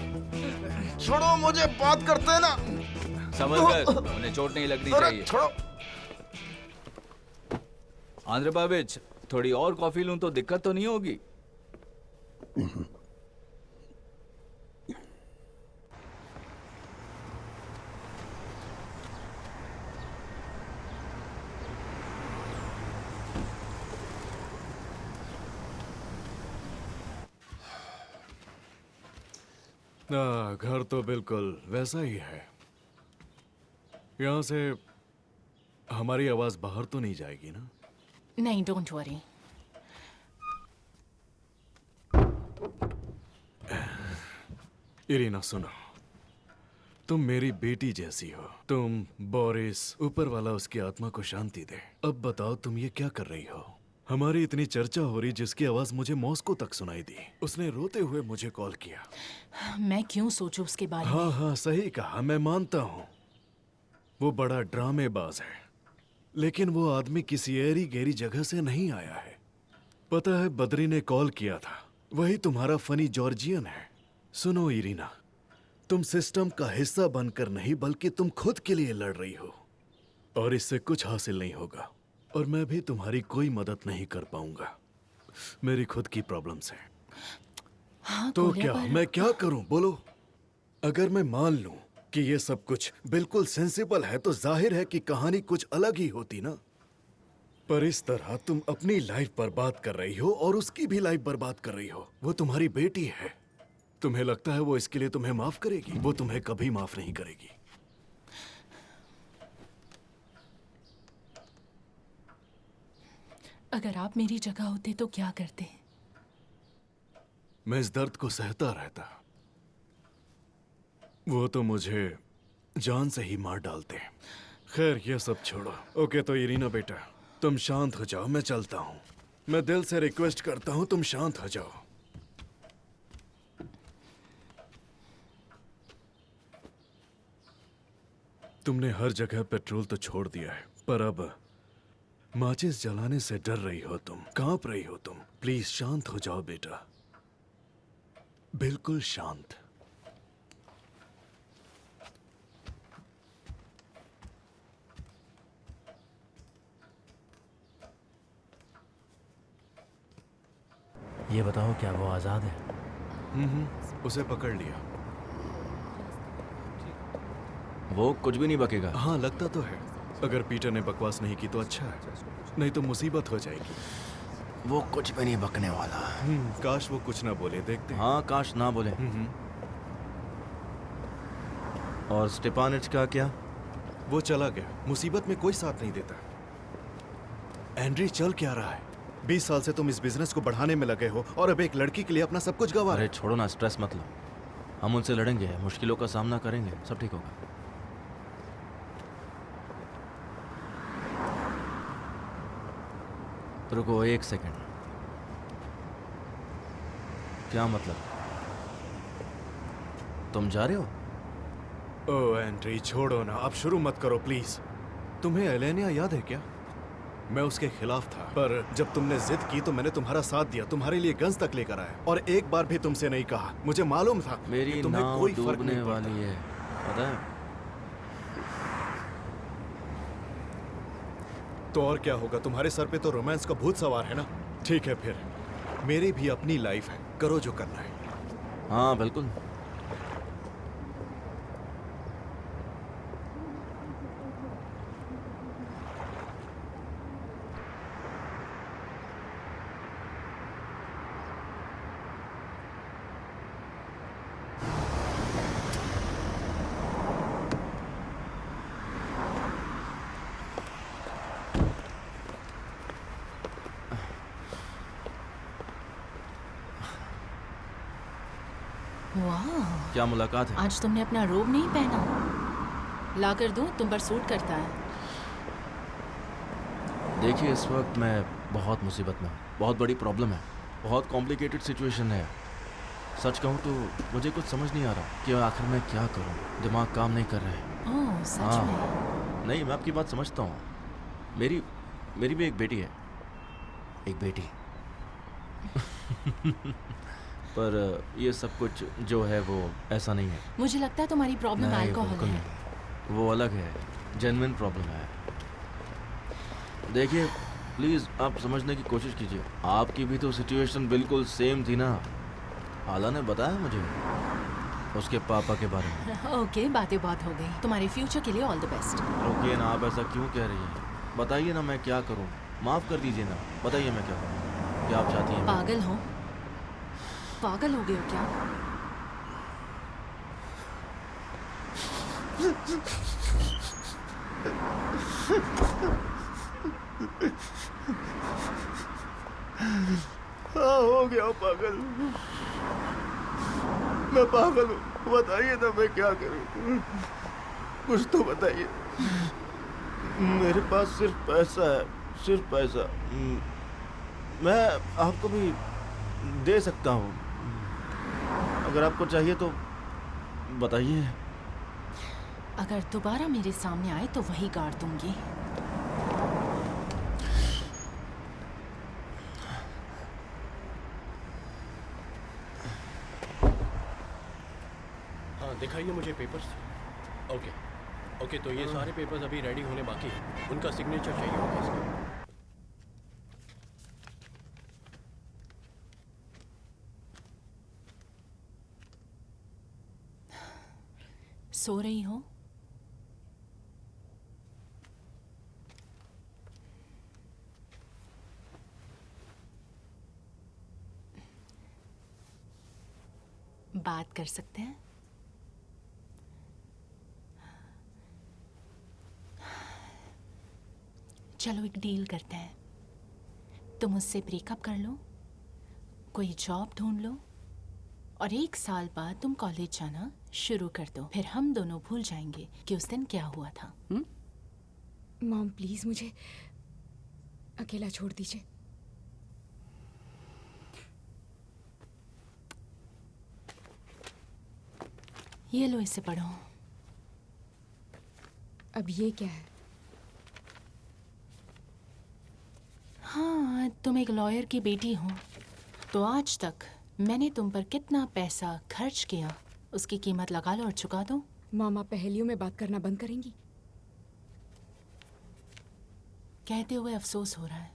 [SPEAKER 2] छोड़ो मुझे, बात करते हैं ना।
[SPEAKER 1] समझ गए, उन्हें चोट नहीं लगनी चाहिए।
[SPEAKER 2] छोड़ो।
[SPEAKER 1] आंद्रे बाबिच, थोड़ी और कॉफी लूं तो दिक्कत तो नहीं होगी?
[SPEAKER 10] घर तो बिल्कुल वैसा ही है। यहाँ से हमारी आवाज बाहर तो नहीं जाएगी ना?
[SPEAKER 8] नहीं, डोंट वरी।
[SPEAKER 10] इरीना सुनो, तुम मेरी बेटी जैसी हो। तुम बोरिस, ऊपर वाला उसकी आत्मा को शांति दे। अब बताओ तुम ये क्या कर रही हो? हमारी इतनी चर्चा हो रही जिसकी आवाज मुझे मॉस्को तक सुनाई दी। उसने रोते हुए मुझे कॉल किया।
[SPEAKER 8] मैं क्यों सोचूं उसके बारे में?
[SPEAKER 10] हाँ हाँ, सही कहा, मैं मानता हूँ वो बड़ा ड्रामेबाज है, लेकिन वो आदमी किसी ऐरी गहरी जगह से नहीं आया है। पता है, बद्री ने कॉल किया था, वही तुम्हारा फनी जॉर्जियन है। सुनो इरीना, तुम सिस्टम का हिस्सा बनकर नहीं बल्कि तुम खुद के लिए लड़ रही हो, और इससे कुछ हासिल नहीं होगा, और मैं भी तुम्हारी कोई मदद नहीं कर पाऊंगा। मेरी खुद की प्रॉब्लम्स हैं।
[SPEAKER 8] हाँ,
[SPEAKER 10] तो क्या मैं क्या करूं, बोलो? अगर मैं मान लूं कि ये सब कुछ बिल्कुल सेंसिबल है, तो जाहिर है कि कहानी कुछ अलग ही होती ना। पर इस तरह तुम अपनी लाइफ बर्बाद कर रही हो और उसकी भी लाइफ बर्बाद कर रही हो। वो तुम्हारी बेटी है। तुम्हें लगता है वो इसके लिए तुम्हें माफ करेगी? वो तुम्हें कभी माफ नहीं करेगी।
[SPEAKER 8] अगर आप मेरी जगह होते तो क्या करते?
[SPEAKER 10] मैं इस दर्द को सहता रहता। वो तो मुझे जान से ही मार डालते। खैर ये सब छोड़ो। ओके तो इरीना बेटा, तुम शांत हो जाओ, मैं चलता हूँ। मैं दिल से रिक्वेस्ट करता हूँ तुम शांत हो जाओ। तुमने हर जगह पेट्रोल तो छोड़ दिया है, पर अब माचिस जलाने से डर रही हो तुम, कांप रही हो तुम। प्लीज शांत हो जाओ बेटा, बिल्कुल शांत।
[SPEAKER 2] ये बताओ, क्या वो आजाद है?
[SPEAKER 10] उसे पकड़ लिया।
[SPEAKER 2] वो कुछ भी नहीं बकेगा।
[SPEAKER 10] हाँ लगता तो है। अगर पीटर ने बकवास नहीं की तो अच्छा है, नहीं तो मुसीबत हो जाएगी।
[SPEAKER 2] वो कुछ भी नहीं बकने वाला।
[SPEAKER 10] काश वो कुछ ना बोले, देखते हैं।
[SPEAKER 2] हाँ काश ना बोले। और स्टेपानिच का क्या?
[SPEAKER 10] वो चला गया। मुसीबत में कोई साथ नहीं देता। एंड्री चल क्या रहा है? 20 साल से तुम इस बिजनेस को बढ़ाने में लगे हो और अब एक लड़की के लिए अपना सब कुछ गवा रहे
[SPEAKER 2] अरे छोड़ो ना, स्ट्रेस मत लो। हम उनसे लड़ेंगे, मुश्किलों का सामना करेंगे, सब ठीक होगा। रुको एक सेकंड। क्या मतलब? तुम जा रहे हो?
[SPEAKER 10] ओ एंड्री छोड़ो ना, अब शुरू मत करो प्लीज। तुम्हें एलेनिया याद है क्या? मैं उसके खिलाफ था, पर जब तुमने जिद की तो मैंने तुम्हारा साथ दिया, तुम्हारे लिए गन्स तक लेकर आया और एक बार भी तुमसे नहीं कहा। मुझे मालूम था
[SPEAKER 2] मेरी
[SPEAKER 10] तुम्हें
[SPEAKER 2] नाव
[SPEAKER 10] कोई फर्क
[SPEAKER 2] डूबने
[SPEAKER 10] नहीं पड़ता।
[SPEAKER 2] वाली है, पता है?
[SPEAKER 10] तो और क्या होगा, तुम्हारे सर पे तो रोमांस का भूत सवार है ना। ठीक है फिर, मेरी भी अपनी लाइफ है, करो जो करना है।
[SPEAKER 2] हाँ बिल्कुल।
[SPEAKER 8] वाह,
[SPEAKER 2] क्या मुलाकात है?
[SPEAKER 8] आज तुमने अपना रोब नहीं पहना। ला कर दूं, तुम पर सूट करता है।
[SPEAKER 2] देखिए इस वक्त मैं बहुत मुसीबत में हूँ, बहुत बड़ी प्रॉब्लम है, बहुत कॉम्प्लिकेटेड सिचुएशन है। सच कहूँ तो मुझे कुछ समझ नहीं आ रहा कि आखिर मैं क्या करूँ। दिमाग काम नहीं कर रहा है।
[SPEAKER 8] ओह सच में?
[SPEAKER 2] नहीं, मैं आपकी बात समझता हूँ। मेरी भी एक बेटी है, एक बेटी। पर ये सब कुछ जो है वो ऐसा नहीं है।
[SPEAKER 8] मुझे लगता है तुम्हारी प्रॉब्लम
[SPEAKER 2] नहीं,
[SPEAKER 8] अल्कोहल
[SPEAKER 2] बिल्कुल
[SPEAKER 8] है।
[SPEAKER 2] नहीं। वो अलग है, जेन्युइन प्रॉब्लम है। देखिए प्लीज़ आप समझने की कोशिश कीजिए। आपकी भी तो सिचुएशन बिल्कुल सेम थी ना। आला ने बताया मुझे उसके पापा के बारे में।
[SPEAKER 8] ओके, बातें बहुत हो गई। तुम्हारे फ्यूचर के लिए ऑल द बेस्ट।
[SPEAKER 2] रुकिए ना, आप ऐसा क्यों कह रही हैं? बताइए ना मैं क्या करूं। माफ़ कर दीजिए ना, बताइए मैं क्या करूं। क्या आप चाहती हैं?
[SPEAKER 8] पागल हो? पागल हो गए हो क्या?
[SPEAKER 2] हाँ हो गया पागल। मैं पागल हूँ। बताइए ना मैं क्या करूँ, कुछ तो बताइए। मेरे पास सिर्फ पैसा है, सिर्फ पैसा। मैं आपको भी दे सकता हूँ, अगर आपको चाहिए तो बताइए।
[SPEAKER 8] अगर दोबारा मेरे सामने आए तो वही गाड़ दूंगी।
[SPEAKER 3] हाँ दिखाइए मुझे पेपर्स। ओके तो ये सारे पेपर्स अभी रेडी होने बाकी हैं। उनका सिग्नेचर चाहिए होगा इसमें।
[SPEAKER 8] सो रही हो? बात कर सकते हैं? चलो एक डील करते हैं। तुम उससे ब्रेकअप कर लो, कोई जॉब ढूंढ लो और 1 साल बाद तुम कॉलेज जाना शुरू कर दो। फिर हम दोनों भूल जाएंगे कि उस दिन क्या हुआ था।
[SPEAKER 6] मॉम प्लीज मुझे अकेला छोड़ दीजिए।
[SPEAKER 8] ये लो, इसे पढ़ो।
[SPEAKER 6] अब ये क्या है?
[SPEAKER 8] हाँ, तुम एक लॉयर की बेटी हो, तो आज तक मैंने तुम पर कितना पैसा खर्च किया उसकी कीमत लगा लो और चुका दो।
[SPEAKER 6] मामा पहेलियों में बात करना बंद करेंगी?
[SPEAKER 8] कहते हुए अफसोस हो रहा है,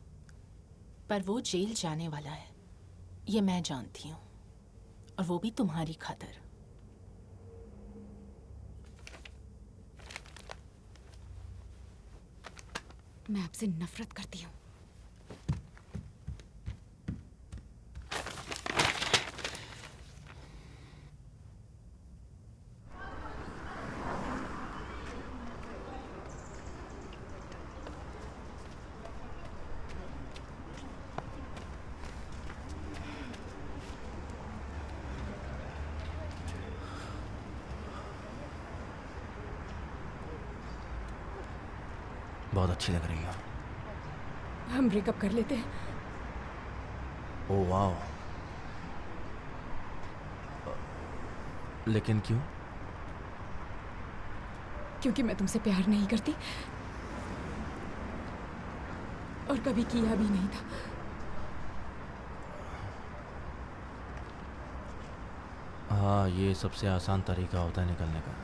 [SPEAKER 8] पर वो जेल जाने वाला है, ये मैं जानती हूँ, और वो भी तुम्हारी खातिर।
[SPEAKER 6] मैं आपसे नफरत करती हूँ।
[SPEAKER 2] बहुत अच्छी लग रही हो।
[SPEAKER 6] हम ब्रेकअप कर लेते हैं।
[SPEAKER 2] ओह वाह, लेकिन क्यों?
[SPEAKER 6] क्योंकि मैं तुमसे प्यार नहीं करती और कभी किया भी नहीं था।
[SPEAKER 2] हाँ, ये सबसे आसान तरीका होता है निकलने का।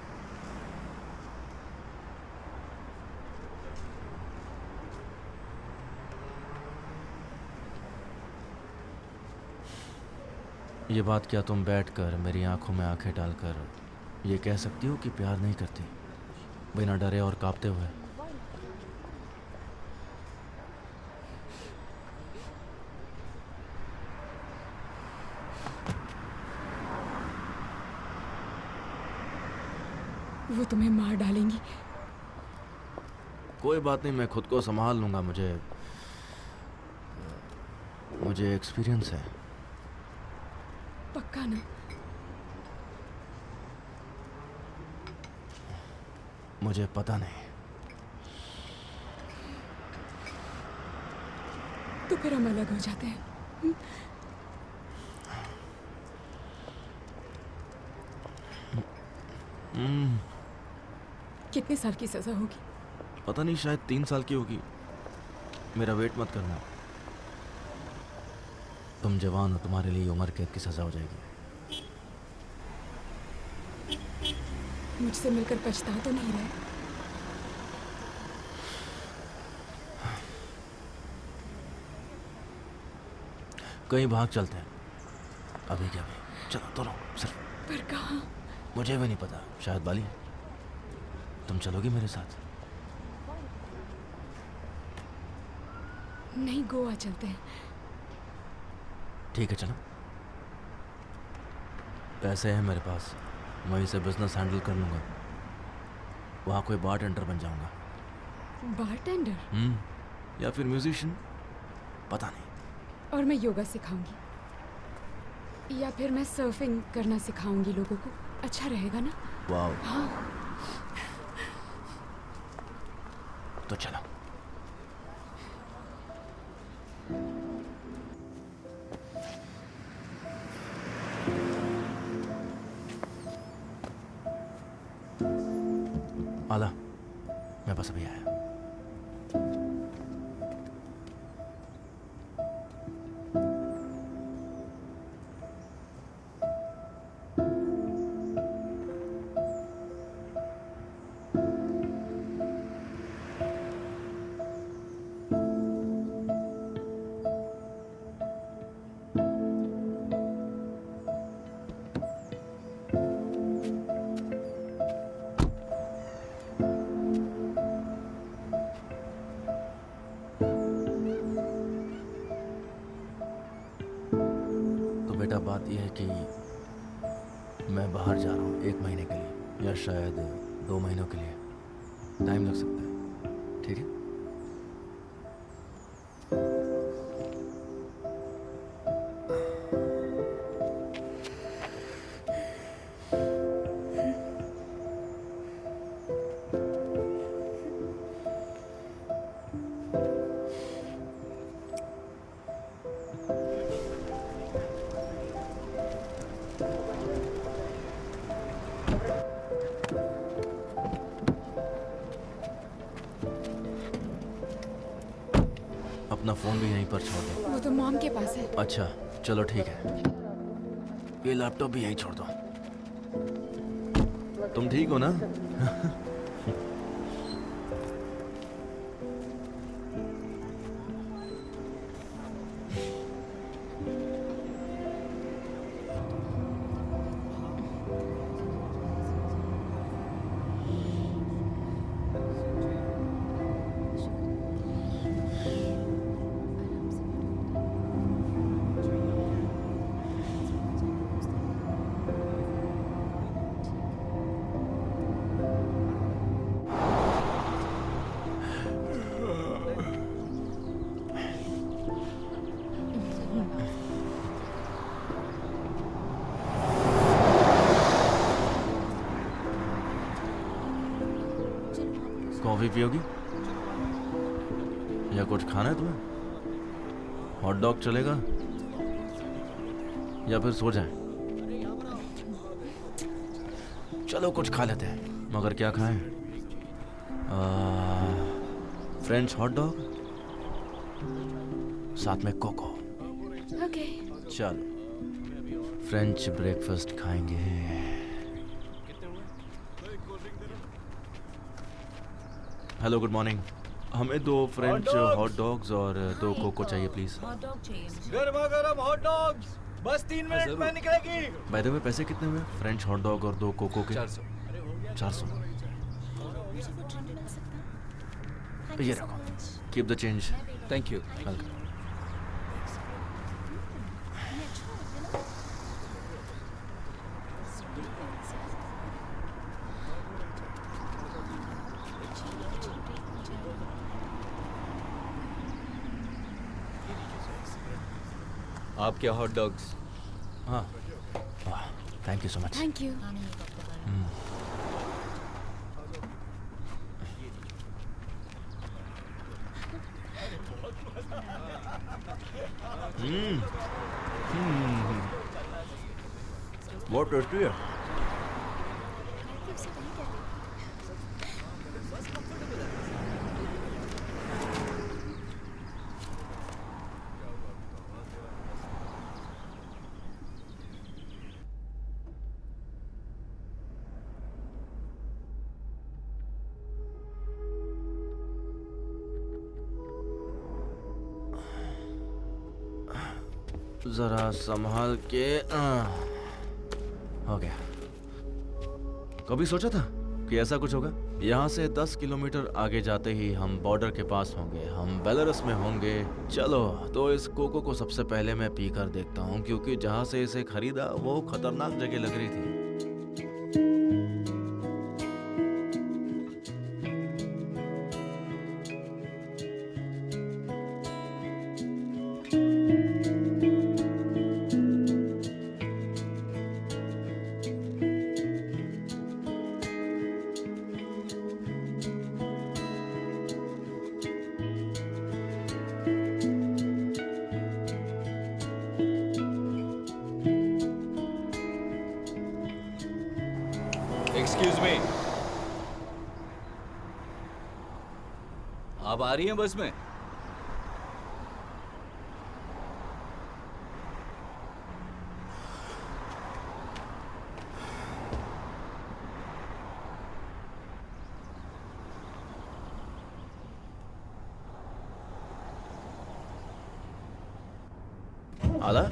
[SPEAKER 2] ये बात क्या तुम बैठकर मेरी आंखों में आंखें डालकर ये कह सकती हो कि प्यार नहीं करती, बिना डरे और कांपते हुए?
[SPEAKER 6] वो तुम्हें मार डालेंगी।
[SPEAKER 2] कोई बात नहीं, मैं खुद को संभाल लूंगा। मुझे एक्सपीरियंस है।
[SPEAKER 6] पक्का ना?
[SPEAKER 2] मुझे पता नहीं।
[SPEAKER 6] तो फिर हम अलग हो जाते हैं। कितने साल की सजा होगी?
[SPEAKER 2] पता नहीं, शायद 3 साल की होगी। मेरा वेट मत करना। तुम जवान हो, तुम्हारे लिए उम्र कैद की सजा हो जाएगी।
[SPEAKER 6] मुझसे मिलकर पछता तो नहीं रहे?
[SPEAKER 2] कहीं भाग चलते हैं। अभी क्या भी, चलो दोनों सिर्फ।
[SPEAKER 6] पर कहाँ?
[SPEAKER 2] मुझे भी नहीं पता, शायद बाली। तुम चलोगी मेरे साथ?
[SPEAKER 6] नहीं, गोवा चलते हैं।
[SPEAKER 2] ठीक है, चलो। पैसे हैं मेरे पास, वहीं से बिजनेस हैंडल कर लूँगा। वहाँ कोई बारटेंडर बन जाऊँगा।
[SPEAKER 6] बारटेंडर?
[SPEAKER 2] या फिर म्यूजिशियन, पता नहीं।
[SPEAKER 6] और मैं योगा सिखाऊंगी, या फिर मैं सर्फिंग करना सिखाऊंगी लोगों को। अच्छा रहेगा ना?
[SPEAKER 2] वाह।
[SPEAKER 6] हाँ।
[SPEAKER 2] तो चलो। आला, मैं बस अभी आया। बात यह है कि मैं बाहर जा रहा हूँ 1 महीने के लिए, या शायद 2 महीनों के लिए। टाइम लग सकता है, ठीक है? अपना फोन भी यहीं पर छोड़ दो।
[SPEAKER 6] वो तो मॉम के पास है।
[SPEAKER 2] अच्छा चलो ठीक है, ये लैपटॉप भी यहीं छोड़ दो। तुम ठीक हो ना? कॉफी पियोगी या कुछ खाना है तुम्हें? हॉट डॉग चलेगा या फिर सो जाएं? चलो कुछ खा लेते हैं, मगर क्या खाएं? फ्रेंच हॉट डॉग साथ में कोको।
[SPEAKER 6] ओके।
[SPEAKER 2] चलो फ्रेंच ब्रेकफास्ट खाएंगे। हेलो गुड मॉर्निंग, हमें 2 फ्रेंच हॉट डॉग्स और 2 कोको चाहिए प्लीज।
[SPEAKER 1] गर्मा गर्म हॉट डॉग्स बस 3 मिनट में निकलेगी।
[SPEAKER 2] बाय द वे पैसे कितने हुए? फ्रेंच हॉट डॉग और 2 कोको के 400। ये रखो, keep the change.
[SPEAKER 1] Thank you.
[SPEAKER 2] Welcome.
[SPEAKER 1] आपके हॉट डॉग्स।
[SPEAKER 2] हाँ, thank you so much.
[SPEAKER 6] Thank you.
[SPEAKER 2] बहुत टेस्टी है। जरा संभाल के। हो गया। कभी सोचा था कि ऐसा कुछ होगा? यहाँ से 10 किलोमीटर आगे जाते ही हम बॉर्डर के पास होंगे, हम बेलारूस में होंगे। चलो तो इस कोको को सबसे पहले मैं पी कर देखता हूँ, क्योंकि जहाँ से इसे खरीदा वो खतरनाक जगह लग रही थी।
[SPEAKER 1] एक्सक्यूज मी, आप आ रही हैं बस में?
[SPEAKER 2] आला?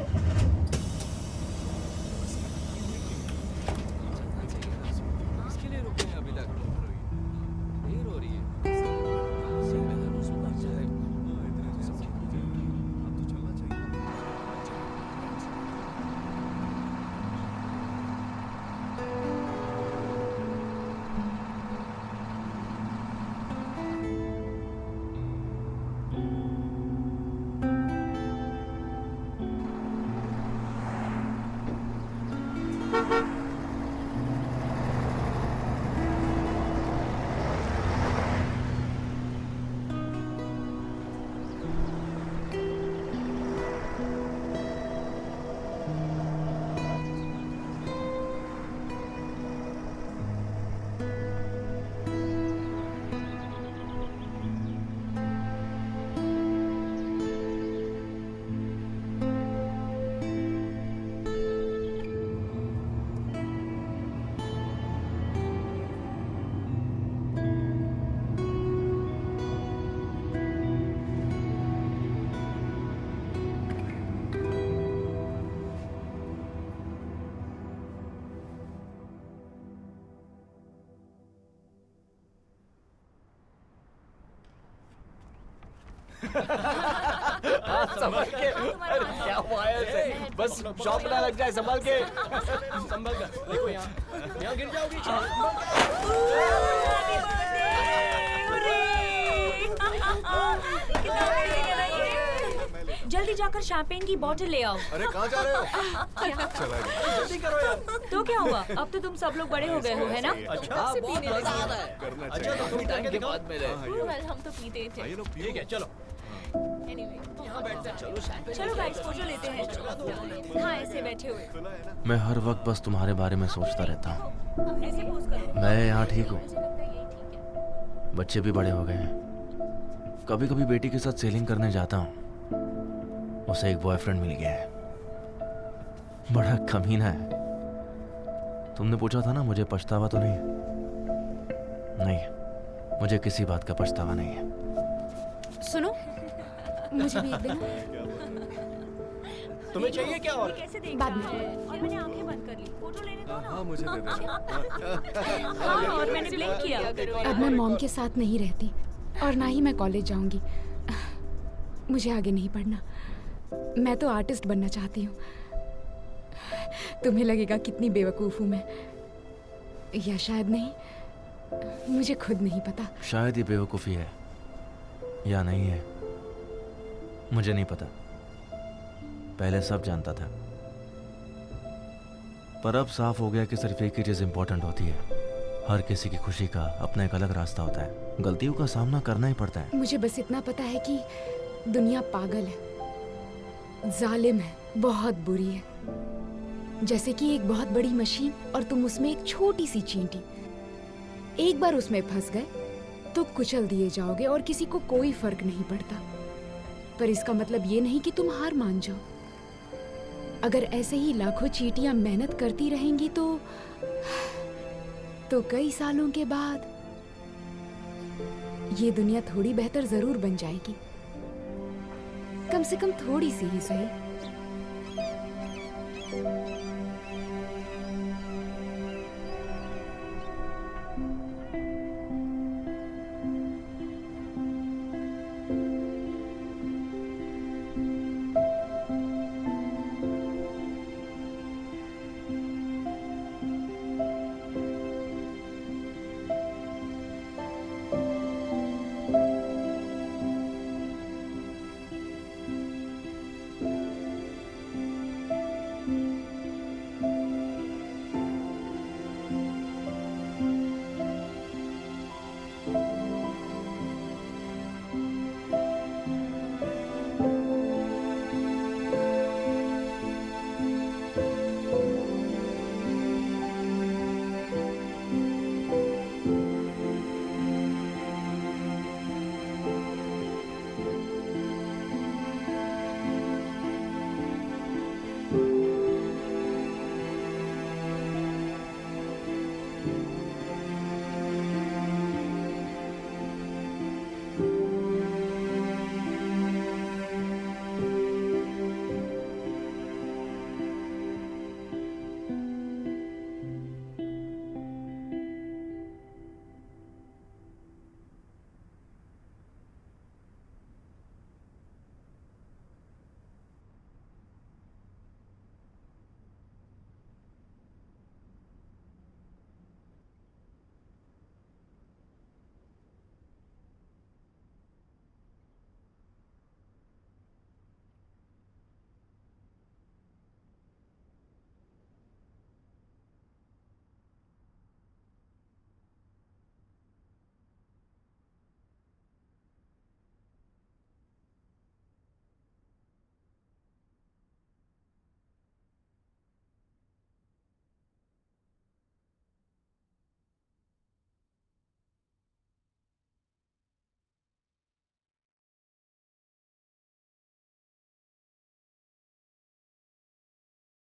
[SPEAKER 1] संभल के। अरे क्या हुआ है ऐसे? बस शॉक ना लग जाए, संभल के।
[SPEAKER 3] संभल कर, देखो यहाँ गिर जाओगी।
[SPEAKER 9] जल्दी जाकर शैंपेन की बोतल ले आओ।
[SPEAKER 5] अरे कहाँ जा रहे हो?
[SPEAKER 9] चला
[SPEAKER 3] जल्दी करो यार।
[SPEAKER 9] तो क्या हुआ? अब तो तुम सब लोग बड़े हो गए हो, है ना?
[SPEAKER 3] अच्छा, बहुत मजा आ रहा है। अच्छा तो तुम टाइम के बाद मिले।
[SPEAKER 9] हम तो पीते थे।
[SPEAKER 3] ठीक है चलो। यहाँ बैठते हैं।
[SPEAKER 9] चलो गाइस, फोटो लेते हैं। हाँ, ऐसे बैठे हुए।
[SPEAKER 2] मैं हर वक्त बस तुम्हारे बारे में सोचता रहता हूँ।
[SPEAKER 9] ऐसे पोज करो।
[SPEAKER 2] मैं यहाँ ठीक हूँ, बच्चे भी बड़े हो गए हैं। कभी कभी बेटी के साथ सेलिंग करने जाता हूँ, उसे एक बॉयफ्रेंड मिल गया है, बड़ा कमीना है। तुमने पूछा था ना मुझे पछतावा तो नहीं? नहीं, मुझे किसी बात का पछतावा नहीं है।
[SPEAKER 6] सुनो, मुझे भी एक देना।
[SPEAKER 3] तुम्हें चाहिए क्या? और
[SPEAKER 9] कैसे देख
[SPEAKER 6] बाद
[SPEAKER 9] रहा है? और मैंने आंखें बंद कर ली। फोटो लेने दो ना।
[SPEAKER 5] हाँ मुझे दे देना।
[SPEAKER 9] हाँ, और मैंने ब्लिंक किया।
[SPEAKER 6] अब मैं मॉम के साथ नहीं रहती और ना ही मैं कॉलेज जाऊंगी। मुझे आगे नहीं पढ़ना। मैं तो आर्टिस्ट बनना चाहती हूँ। तुम्हें लगेगा कितनी बेवकूफ़ हूँ मैं, या शायद नहीं, मुझे खुद नहीं पता।
[SPEAKER 2] शायद ये बेवकूफ़ी है या नहीं है, मुझे नहीं पता। पहले सब जानता था, पर अब साफ हो गया कि सिर्फ एक ही चीज़ इंपॉर्टेंट होती है। हर किसी की खुशी का अपना एक अलग रास्ता होता है, गलतियों का सामना करना ही पड़ता है।
[SPEAKER 6] मुझे बस इतना पता है कि दुनिया पागल है, जालिम है, बहुत बुरी है। जैसे कि एक बहुत बड़ी मशीन और तुम उसमें एक छोटी सी चींटी। एक बार उसमें फंस गए तो कुचल दिए जाओगे और किसी को कोई फर्क नहीं पड़ता। पर इसका मतलब ये नहीं कि तुम हार मान जाओ। अगर ऐसे ही लाखों चींटियां मेहनत करती रहेंगी तो कई सालों के बाद ये दुनिया थोड़ी बेहतर जरूर बन जाएगी, कम से कम थोड़ी सी ही सही।